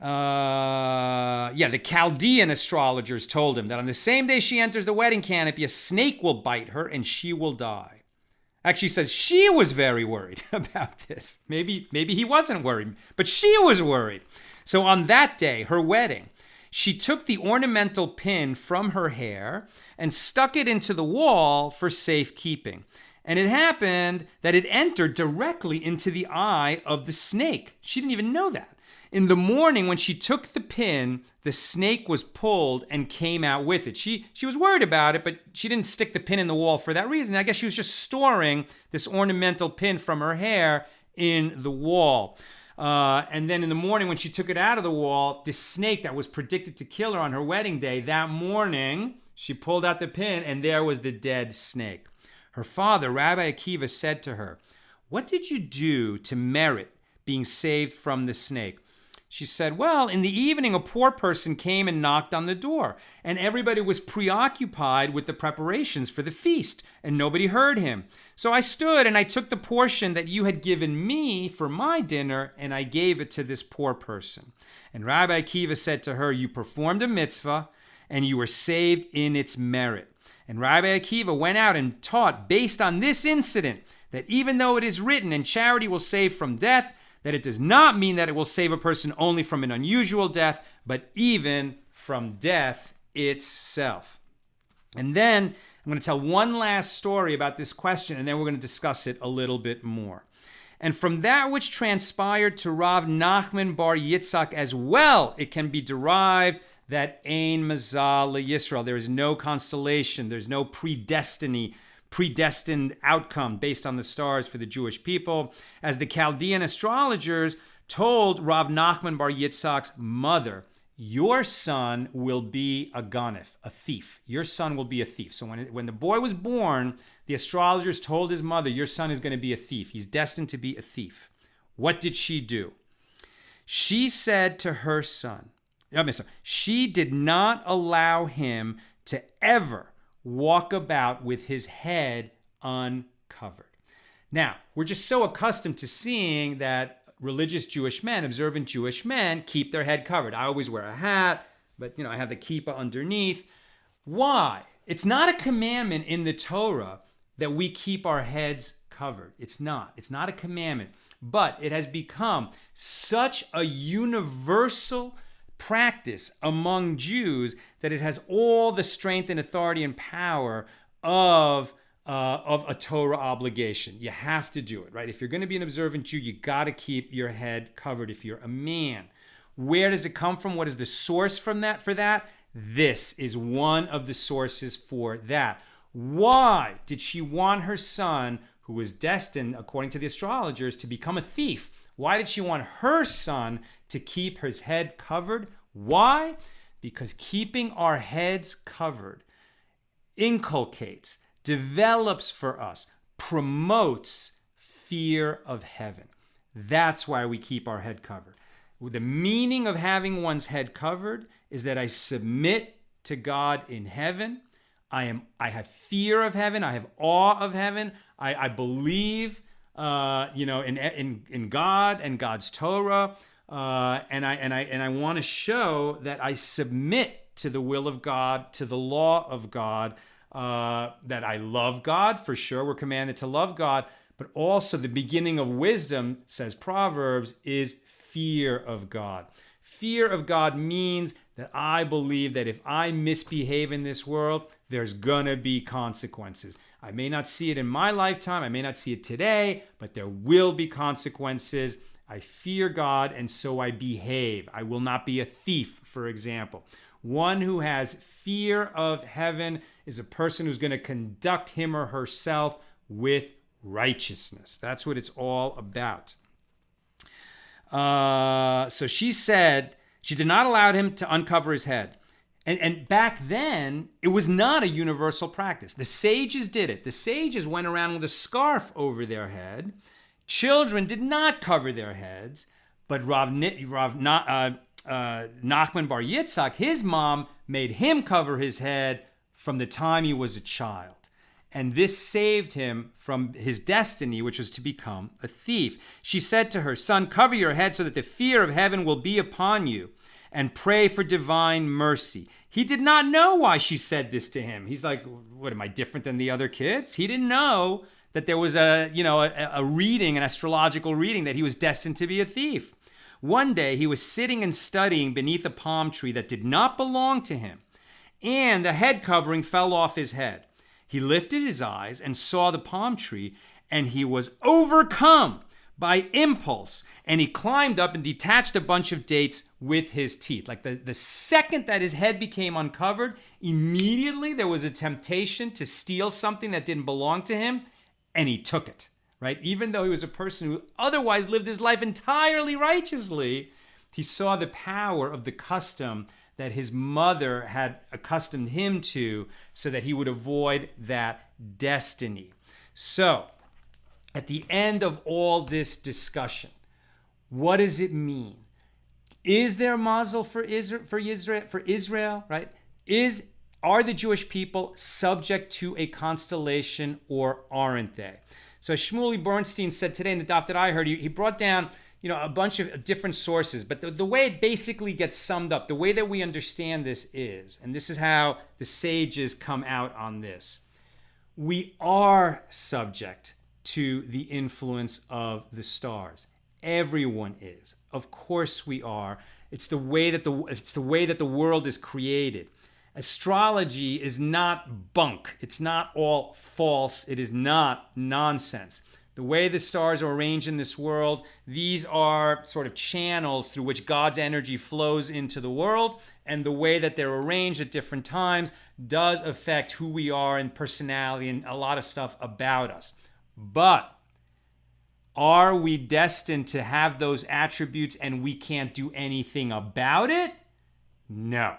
The Chaldean astrologers told him that on the same day she enters the wedding canopy, a snake will bite her and she will die. Actually says she was very worried about this. Maybe he wasn't worried, but she was worried. So on that day, her wedding, she took the ornamental pin from her hair and stuck it into the wall for safekeeping. And it happened that it entered directly into the eye of the snake. She didn't even know that. In the morning, when she took the pin, the snake was pulled and came out with it. She was worried about it, but she didn't stick the pin in the wall for that reason. I guess she was just storing this ornamental pin from her hair in the wall. And then in the morning, when she took it out of the wall, this snake that was predicted to kill her on her wedding day, that morning, she pulled out the pin and there was the dead snake. Her father, Rabbi Akiva, said to her, "What did you do to merit being saved from the snake?" She said, "Well, in the evening, a poor person came and knocked on the door, and everybody was preoccupied with the preparations for the feast, and nobody heard him. So I stood and I took the portion that you had given me for my dinner, and I gave it to this poor person." And Rabbi Akiva said to her, "You performed a mitzvah, and you were saved in its merit." And Rabbi Akiva went out and taught based on this incident that even though it is written, "And charity will save from death," that it does not mean that it will save a person only from an unusual death, but even from death itself. And then I'm going to tell one last story about this question, and then we're going to discuss it a little bit more. And from that which transpired to Rav Nachman bar Yitzhak as well, it can be derived that ein mazal leYisrael. There is no constellation. There's no predestined outcome based on the stars for the Jewish people. As the Chaldean astrologers told Rav Nachman bar Yitzhak's mother, "Your son will be a ganef, a thief. Your son will be a thief." So when the boy was born, the astrologers told his mother, "Your son is going to be a thief. He's destined to be a thief." What did she do? She said to her son, she did not allow him to ever walk about with his head uncovered. Now, we're just so accustomed to seeing that religious Jewish men, observant Jewish men, keep their head covered. I always wear a hat, but I have the kippah underneath. Why? It's not a commandment in the Torah that we keep our heads covered. It's not. It's not a commandment. But it has become such a universal practice among Jews that it has all the strength and authority and power of a Torah obligation. You have to do it, right? If you're going to be an observant Jew, you got to keep your head covered if you're a man. Where does it come from? What is the source for that? This is one of the sources for that. Why did she want her son, who was destined, according to the astrologers, to become a thief? Why did she want her son to keep his head covered? Why? Because keeping our heads covered inculcates, develops for us, promotes fear of heaven. That's why we keep our head covered. The meaning of having one's head covered is that I submit to God in heaven. I have fear of heaven. I have awe of heaven. I believe, in God and God's Torah, and I want to show that I submit to the will of God, to the law of God, that I love God. For sure, we're commanded to love God, but also the beginning of wisdom, says Proverbs, is fear of God. Fear of God means that I believe that if I misbehave in this world, there's gonna be consequences. I may not see it in my lifetime, I may not see it today, but there will be consequences. I fear God, and so I behave. I will not be a thief, for example. One who has fear of heaven is a person who's going to conduct him or herself with righteousness. That's what it's all about. So she said she did not allow him to uncover his head. And back then, it was not a universal practice. The sages did it. The sages went around with a scarf over their head. Children did not cover their heads, but Nachman bar Yitzhak, his mom made him cover his head from the time he was a child. And this saved him from his destiny, which was to become a thief. She said to her, son, cover your head so that the fear of heaven will be upon you, and pray for divine mercy. He did not know why she said this to him. He's like, what, am I different than the other kids? He didn't know that there was a reading, an astrological reading, that he was destined to be a thief. One day he was sitting and studying beneath a palm tree that did not belong to him, and the head covering fell off his head. He lifted his eyes and saw the palm tree, and he was overcome by impulse, and he climbed up and detached a bunch of dates with his teeth. Like the second that his head became uncovered, immediately there was a temptation to steal something that didn't belong to him, and he took it, right? Even though he was a person who otherwise lived his life entirely righteously, he saw the power of the custom that his mother had accustomed him to so that he would avoid that destiny. So, at the end of all this discussion, what does it mean? Is there mazal for Israel, right? Are the Jewish people subject to a constellation, or aren't they? So Shmuel Bernstein said today in the DAF that I heard, he brought down a bunch of different sources, but the way it basically gets summed up, the way that we understand this is, and this is how the sages come out on this, we are subject to the influence of the stars. Everyone is. Of course we are. It's the way that the world is created. Astrology is not bunk. It's not all false. It is not nonsense. The way the stars are arranged in this world, these are sort of channels through which God's energy flows into the world, and the way that they're arranged at different times does affect who we are and personality and a lot of stuff about us. But are we destined to have those attributes and we can't do anything about it? No.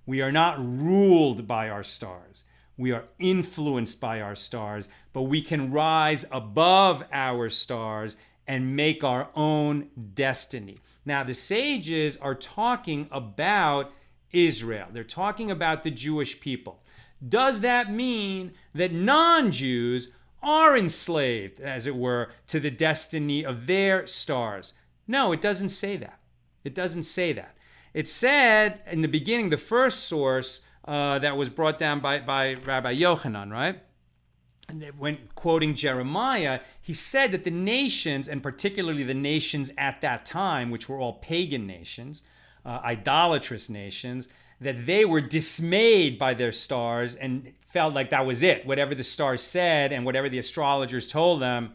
We are not ruled by our stars. We are influenced by our stars, but we can rise above our stars and make our own destiny. Now, the sages are talking about Israel. They're talking about the Jewish people. Does that mean that non-Jews are enslaved, as it were, to the destiny of their stars. No, it doesn't say that. It doesn't say that. It said in the beginning, the first source that was brought down by Rabbi Yochanan, right? And when quoting Jeremiah, he said that the nations, and particularly the nations at that time, which were all pagan nations, idolatrous nations, that they were dismayed by their stars and felt like that was it. Whatever the stars said and whatever the astrologers told them,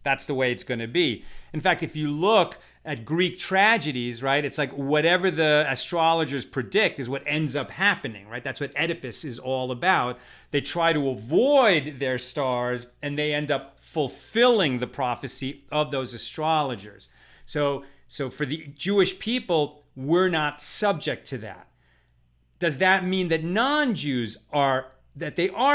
that's the way it's going to be. In fact, if you look at Greek tragedies, right, it's like whatever the astrologers predict is what ends up happening, right? That's what Oedipus is all about. They try to avoid their stars and they end up fulfilling the prophecy of those astrologers. So for the Jewish people, we're not subject to that. Does that mean that non-Jews are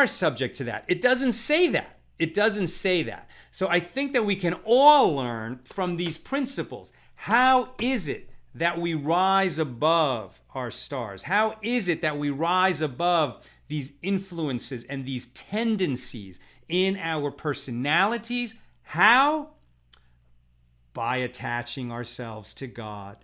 subject to that? It doesn't say that. It doesn't say that. So I think that we can all learn from these principles. How is it that we rise above our stars? How is it that we rise above these influences and these tendencies in our personalities? How? By attaching ourselves to God,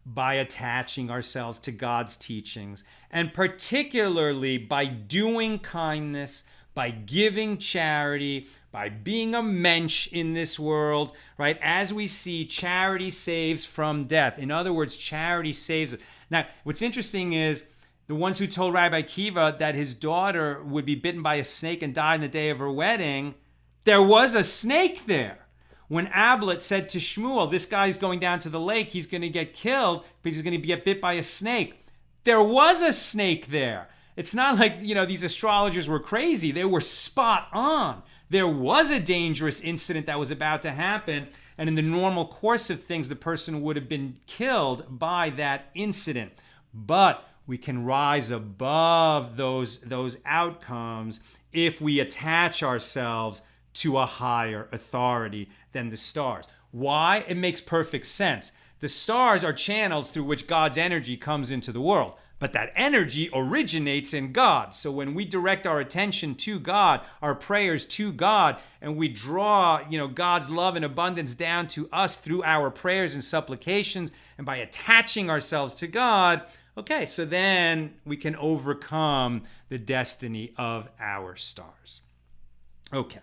by attaching ourselves to God's teachings, and particularly by doing kindness, by giving charity, by being a mensch in this world, right? As we see, charity saves from death. In other words, charity saves us. Now, what's interesting is the ones who told Rabbi Akiva that his daughter would be bitten by a snake and die on the day of her wedding, there was a snake there. When Ablet said to Shmuel, this guy's going down to the lake, he's going to get killed because he's going to get bit by a snake. There was a snake there. It's not like, these astrologers were crazy. They were spot on. There was a dangerous incident that was about to happen. And in the normal course of things, the person would have been killed by that incident. But we can rise above those outcomes if we attach ourselves to a higher authority than the stars. Why? It makes perfect sense. The stars are channels through which God's energy comes into the world. But that energy originates in God. So when we direct our attention to God, our prayers to God, and we draw, God's love and abundance down to us through our prayers and supplications, and by attaching ourselves to God, okay, so then we can overcome the destiny of our stars. Okay.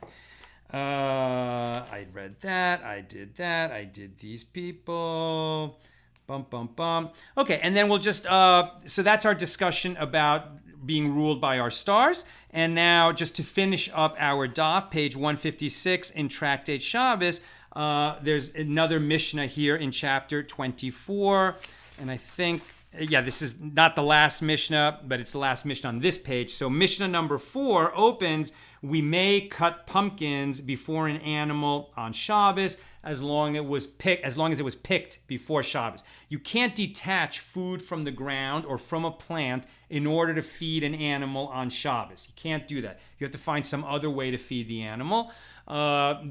I read that. I did these people. Bum, bum, bum. Okay, and then we'll just, so that's our discussion about being ruled by our stars. And now, just to finish up our DAF, page 156 in Tractate Shabbos, there's another Mishna here in chapter 24. And I think, this is not the last Mishnah, but it's the last Mishnah on this page. So Mishnah number 4 opens, we may cut pumpkins before an animal on Shabbos as long as it was picked before Shabbos. You can't detach food from the ground or from a plant in order to feed an animal on Shabbos. You can't do that. You have to find some other way to feed the animal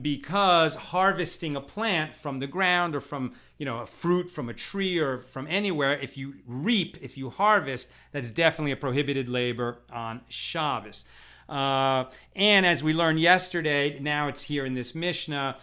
because harvesting a plant from the ground or from a fruit from a tree or from anywhere, if you harvest, that's definitely a prohibited labor on Shabbos. And as we learned yesterday, now it's here in this Mishnah,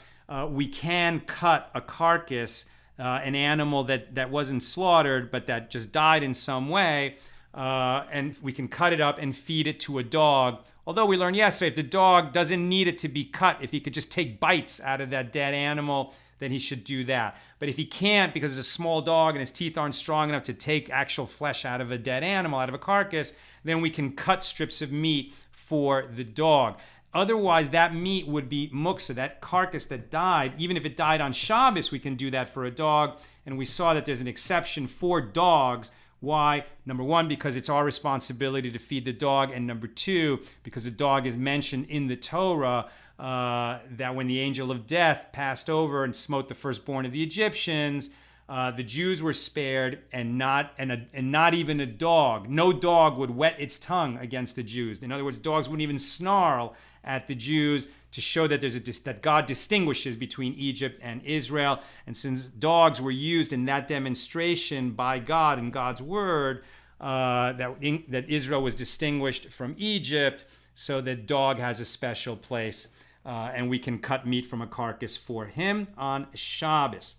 we can cut a carcass, an animal that wasn't slaughtered, but that just died in some way, and we can cut it up and feed it to a dog. Although we learned yesterday, if the dog doesn't need it to be cut, if he could just take bites out of that dead animal, then he should do that. But if he can't, because it's a small dog and his teeth aren't strong enough to take actual flesh out of a dead animal, out of a carcass, then we can cut strips of meat for the dog. Otherwise, that meat would be muksa, that carcass that died. Even if it died on Shabbos, we can do that for a dog. And we saw that there's an exception for dogs. Why? Number one, because it's our responsibility to feed the dog. And number two, because the dog is mentioned in the Torah that when the angel of death passed over and smote the firstborn of the Egyptians, the Jews were spared, and not even a dog. No dog would wet its tongue against the Jews. In other words, dogs wouldn't even snarl at the Jews to show that that God distinguishes between Egypt and Israel. And since dogs were used in that demonstration by God and God's word, that Israel was distinguished from Egypt, so that dog has a special place and we can cut meat from a carcass for him on Shabbos.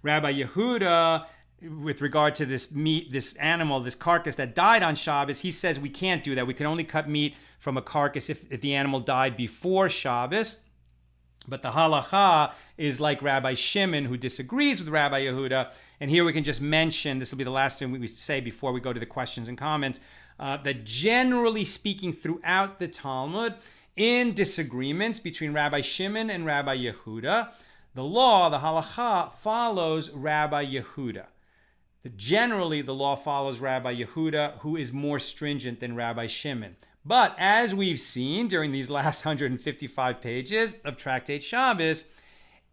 Rabbi Yehuda, with regard to this meat, this animal, this carcass that died on Shabbos, he says we can't do that. We can only cut meat from a carcass if the animal died before Shabbos. But the halacha is like Rabbi Shimon, who disagrees with Rabbi Yehuda. And here we can just mention, this will be the last thing we say before we go to the questions and comments, that generally speaking throughout the Talmud, in disagreements between Rabbi Shimon and Rabbi Yehuda, the law, the halacha, follows Rabbi Yehuda. Generally, the law follows Rabbi Yehuda, who is more stringent than Rabbi Shimon. But as we've seen during these last 155 pages of Tractate Shabbos,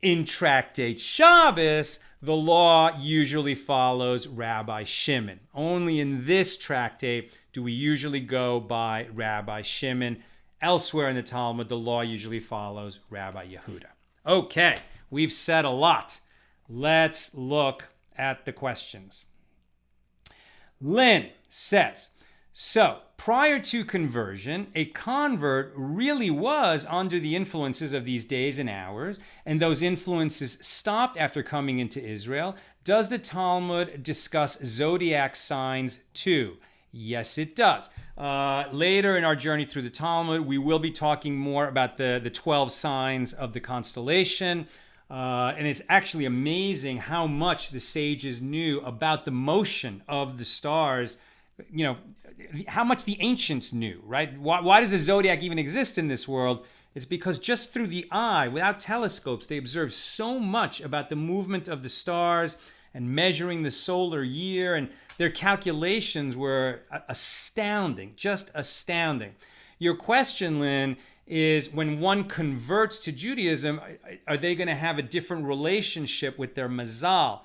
in Tractate Shabbos, the law usually follows Rabbi Shimon. Only in this tractate do we usually go by Rabbi Shimon. Elsewhere in the Talmud, the law usually follows Rabbi Yehuda. Okay, we've said a lot. Let's look at the questions. Lynn says, so prior to conversion, a convert really was under the influences of these days and hours, and those influences stopped after coming into Israel. Does the Talmud discuss zodiac signs too? Yes, it does. Later in our journey through the Talmud, we will be talking more about the 12 signs of the constellation. And it's actually amazing how much the sages knew about the motion of the stars, how much the ancients knew, right? Why does the zodiac even exist in this world? It's because just through the eye, without telescopes, they observed so much about the movement of the stars and measuring the solar year, and their calculations were astounding, just astounding. Your question, Lynn, is when one converts to Judaism, are they going to have a different relationship with their mazal,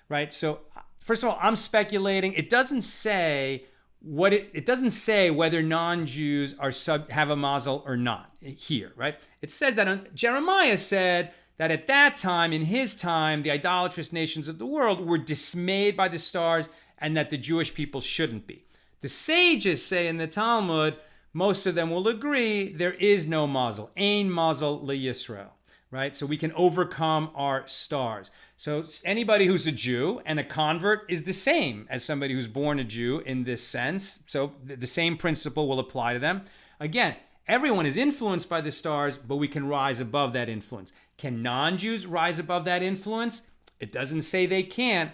right? So first of all, I'm speculating. It doesn't say it doesn't say whether non-Jews have a mazal or not here, right? It says that Jeremiah said that at that time, in his time, the idolatrous nations of the world were dismayed by the stars and that the Jewish people shouldn't be. The sages say in the Talmud, most of them will agree, there is no mazal. Ein mazal leYisrael, right? So we can overcome our stars. So anybody who's a Jew and a convert is the same as somebody who's born a Jew in this sense. So the same principle will apply to them. Again, everyone is influenced by the stars, but we can rise above that influence. Can non-Jews rise above that influence? It doesn't say they can't.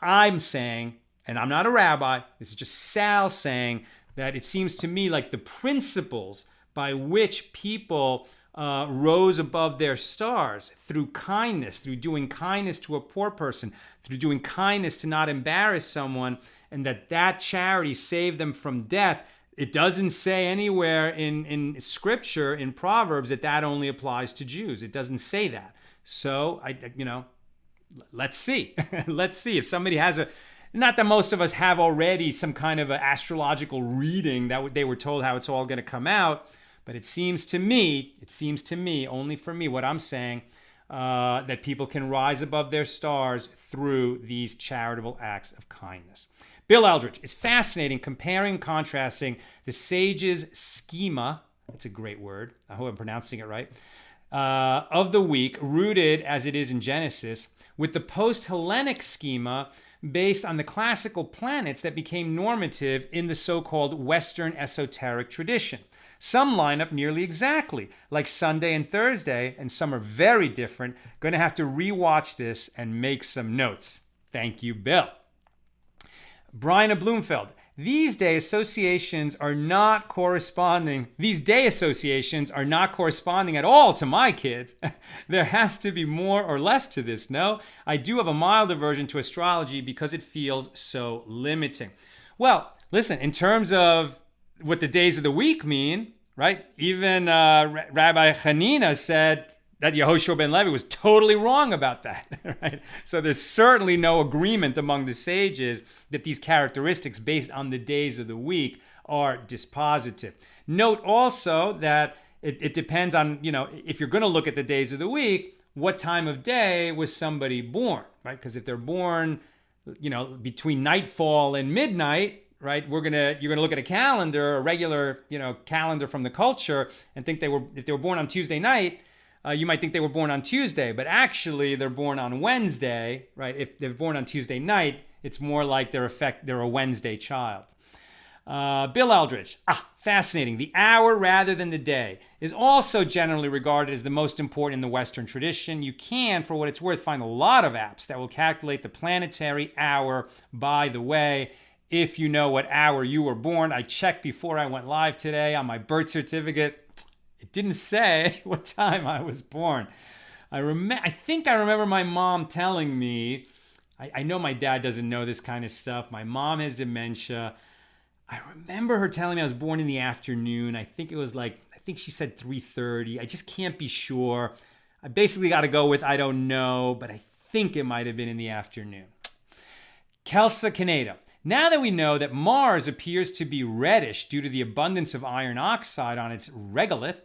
I'm saying, and I'm not a rabbi, this is just Sal saying, that it seems to me like the principles by which people rose above their stars through kindness, through doing kindness to a poor person, through doing kindness to not embarrass someone, and that charity saved them from death. It doesn't say anywhere in Scripture, in Proverbs, that only applies to Jews. It doesn't say that. So, let's see. Let's see if somebody has not that most of us have already some kind of an astrological reading that they were told how it's all going to come out. But it seems to me, only for me, what I'm saying, that people can rise above their stars through these charitable acts of kindness. Bill Eldridge, it's fascinating comparing and contrasting the sages' schema, that's a great word, I hope I'm pronouncing it right, of the week, rooted as it is in Genesis, with the post-Hellenic schema based on the classical planets that became normative in the so-called Western esoteric tradition. Some line up nearly exactly, like Sunday and Thursday, and some are very different. Going to have to rewatch this and make some notes. Thank you, Bill. Brian of Bloomfield, these day associations are not corresponding at all to my kids. There has to be more or less to this, no? I do have a mild aversion to astrology because it feels so limiting. Well, listen, in terms of what the days of the week mean, right? Even Rabbi Chanina said that Yehoshua ben Levi was totally wrong about that, right? So there's certainly no agreement among the sages that these characteristics based on the days of the week are dispositive. Note also that it depends on, if you're going to look at the days of the week, what time of day was somebody born, right? Because if they're born, between nightfall and midnight, right? You're gonna look at a calendar, a regular, calendar from the culture, and think if they were born on Tuesday night, you might think they were born on Tuesday, but actually they're born on Wednesday, right? If they're born on Tuesday night, it's more like they're a Wednesday child. Bill Eldridge, fascinating. The hour rather than the day is also generally regarded as the most important in the Western tradition. You can, for what it's worth, find a lot of apps that will calculate the planetary hour by the way. If you know what hour you were born, I checked before I went live today on my birth certificate. It didn't say what time I was born. I think I remember my mom telling me, I know my dad doesn't know this kind of stuff. My mom has dementia. I remember her telling me I was born in the afternoon. I think she said 3:30. I just can't be sure. I basically got to go with I don't know, but I think it might have been in the afternoon. Kelsa Kaneda. Now that we know that Mars appears to be reddish due to the abundance of iron oxide on its regolith,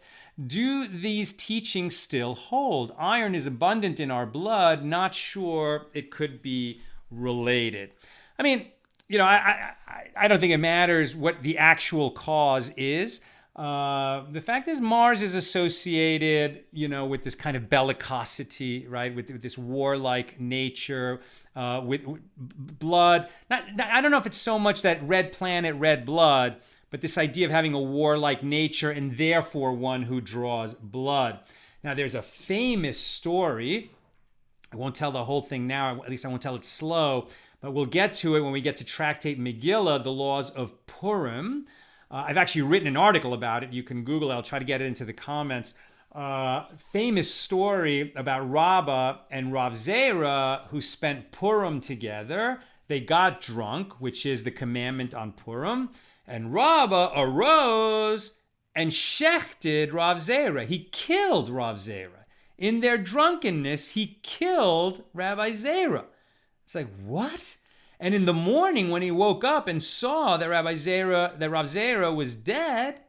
do these teachings still hold? Iron is abundant in our blood. Not sure it could be related. I mean, I don't think it matters what the actual cause is. The fact is Mars is associated, with this kind of bellicosity, right? With this warlike nature, with blood. I don't know if it's so much that red planet, red blood, but this idea of having a warlike nature and therefore one who draws blood. Now, there's a famous story. I won't tell the whole thing now. At least I won't tell it slow. But we'll get to it when we get to Tractate Megillah, the laws of Purim. I've actually written an article about it. You can Google it. I'll try to get it into the comments. Famous story about Rabbah and Rav Zera who spent Purim together. They got drunk, which is the commandment on Purim. And Rabbah arose and shechted Rav Zera. He killed Rav Zera. In their drunkenness, he killed Rabbi Zera. It's like, what? And in the morning when he woke up and saw that Rav Zera was dead,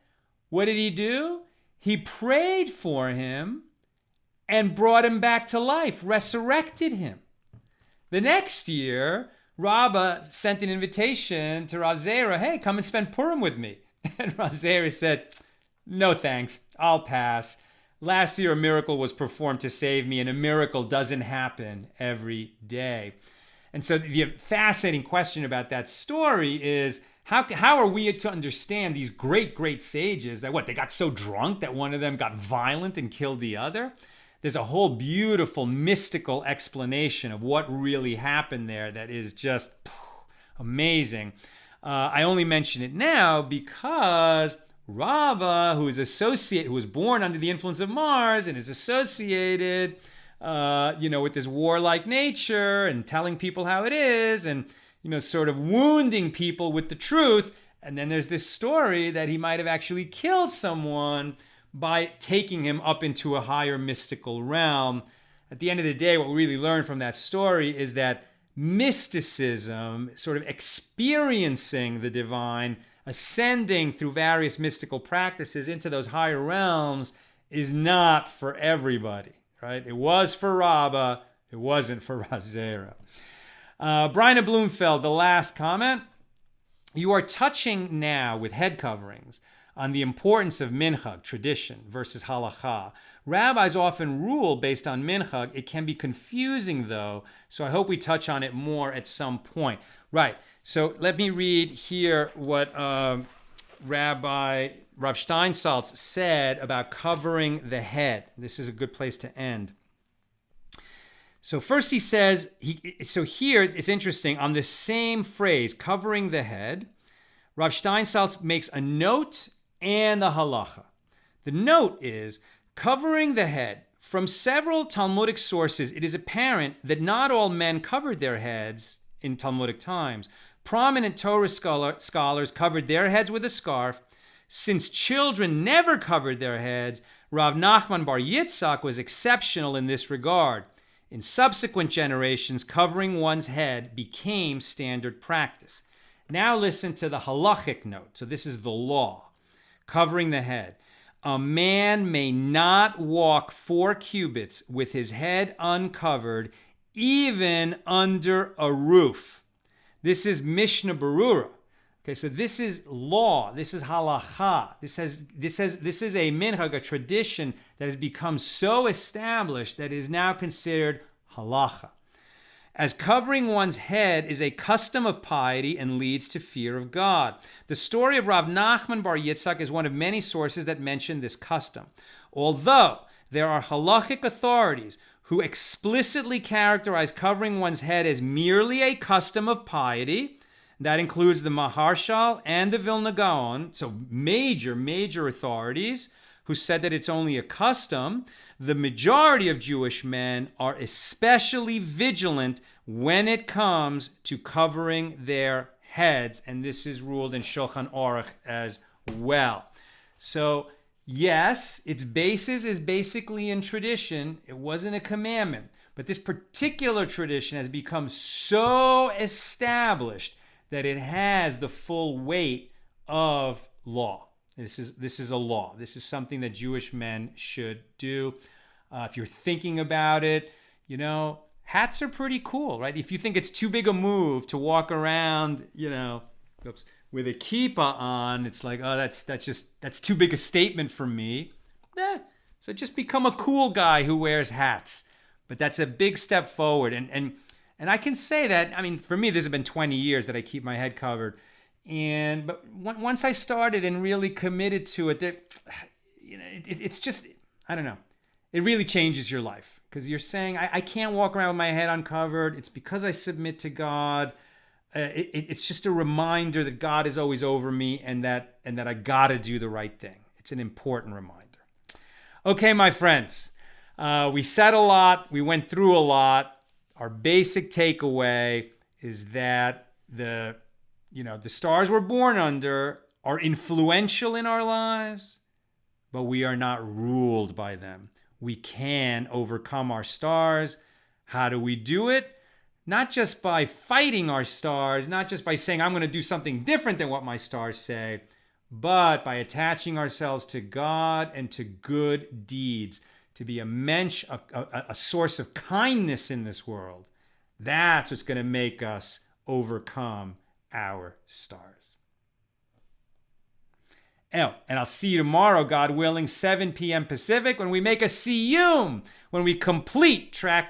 what did he do? He prayed for him and brought him back to life, resurrected him. The next year, Rabbah sent an invitation to Rav Zera, hey, come and spend Purim with me. And Rav Zera said, no thanks, I'll pass. Last year a miracle was performed to save me, and a miracle doesn't happen every day. And so the fascinating question about that story is, how are we to understand these great, great sages that they got so drunk that one of them got violent and killed the other? There's a whole beautiful mystical explanation of what really happened there that is just amazing. I only mention it now because Rabbah, who was born under the influence of Mars and is associated with this warlike nature and telling people how it is and, sort of wounding people with the truth. And then there's this story that he might have actually killed someone by taking him up into a higher mystical realm. At the end of the day, what we really learn from that story is that mysticism, sort of experiencing the divine, ascending through various mystical practices into those higher realms, is not for everybody. Right? It was for Rabbah. It wasn't for Rav Zera. Bryna Bloomfeld, the last comment. You are touching now with head coverings on the importance of minhag, tradition, versus halacha. Rabbis often rule based on minhag. It can be confusing, though, so I hope we touch on it more at some point. Right. So let me read here what Rabbi Rav Steinsaltz said about covering the head. This is a good place to end. So first he says, here it's interesting, on the same phrase, covering the head, Rav Steinsaltz makes a note and a halacha. The note is, covering the head. From several Talmudic sources, it is apparent that not all men covered their heads in Talmudic times. Prominent Torah scholars covered their heads with a scarf. Since children never covered their heads, Rav Nachman bar Yitzhak was exceptional in this regard. In subsequent generations, covering one's head became standard practice. Now listen to the halachic note. So this is the law. Covering the head. A man may not walk 4 cubits with his head uncovered, even under a roof. This is Mishna Berura. Okay, so this is law. This is halacha. This is a minhag, a tradition that has become so established that it is now considered halacha. As covering one's head is a custom of piety and leads to fear of God. The story of Rav Nachman bar Yitzhak is one of many sources that mention this custom. Although there are halachic authorities who explicitly characterize covering one's head as merely a custom of piety, that includes the Maharshal and the Vilna Gaon, so major authorities who said that it's only a custom. The majority of Jewish men are especially vigilant when it comes to covering their heads, and this is ruled in Shulchan Aruch as well. So yes, its basis is basically in tradition. It wasn't a commandment, but this particular tradition has become so established that it has the full weight of law. This is a law. This is something that Jewish men should do. If you're thinking about it, hats are pretty cool, right? If you think it's too big a move to walk around, with a kippah on, it's like, oh, that's too big a statement for me. So just become a cool guy who wears hats. But that's a big step forward. And I can say that, for me, this has been 20 years that I keep my head covered. But once I started and really committed to it, it's just, I don't know. It really changes your life because you're saying, I can't walk around with my head uncovered. It's because I submit to God. It's just a reminder that God is always over me and that I got to do the right thing. It's an important reminder. Okay, my friends, we said a lot. We went through a lot. Our basic takeaway is that the stars we're born under are influential in our lives, but we are not ruled by them. We can overcome our stars. How do we do it? Not just by fighting our stars, not just by saying, I'm going to do something different than what my stars say, but by attaching ourselves to God and to good deeds, to be a mensch, a source of kindness in this world. That's what's going to make us overcome our stars. Oh, and I'll see you tomorrow, God willing, 7 p.m. Pacific, when we make a siyum, when we complete track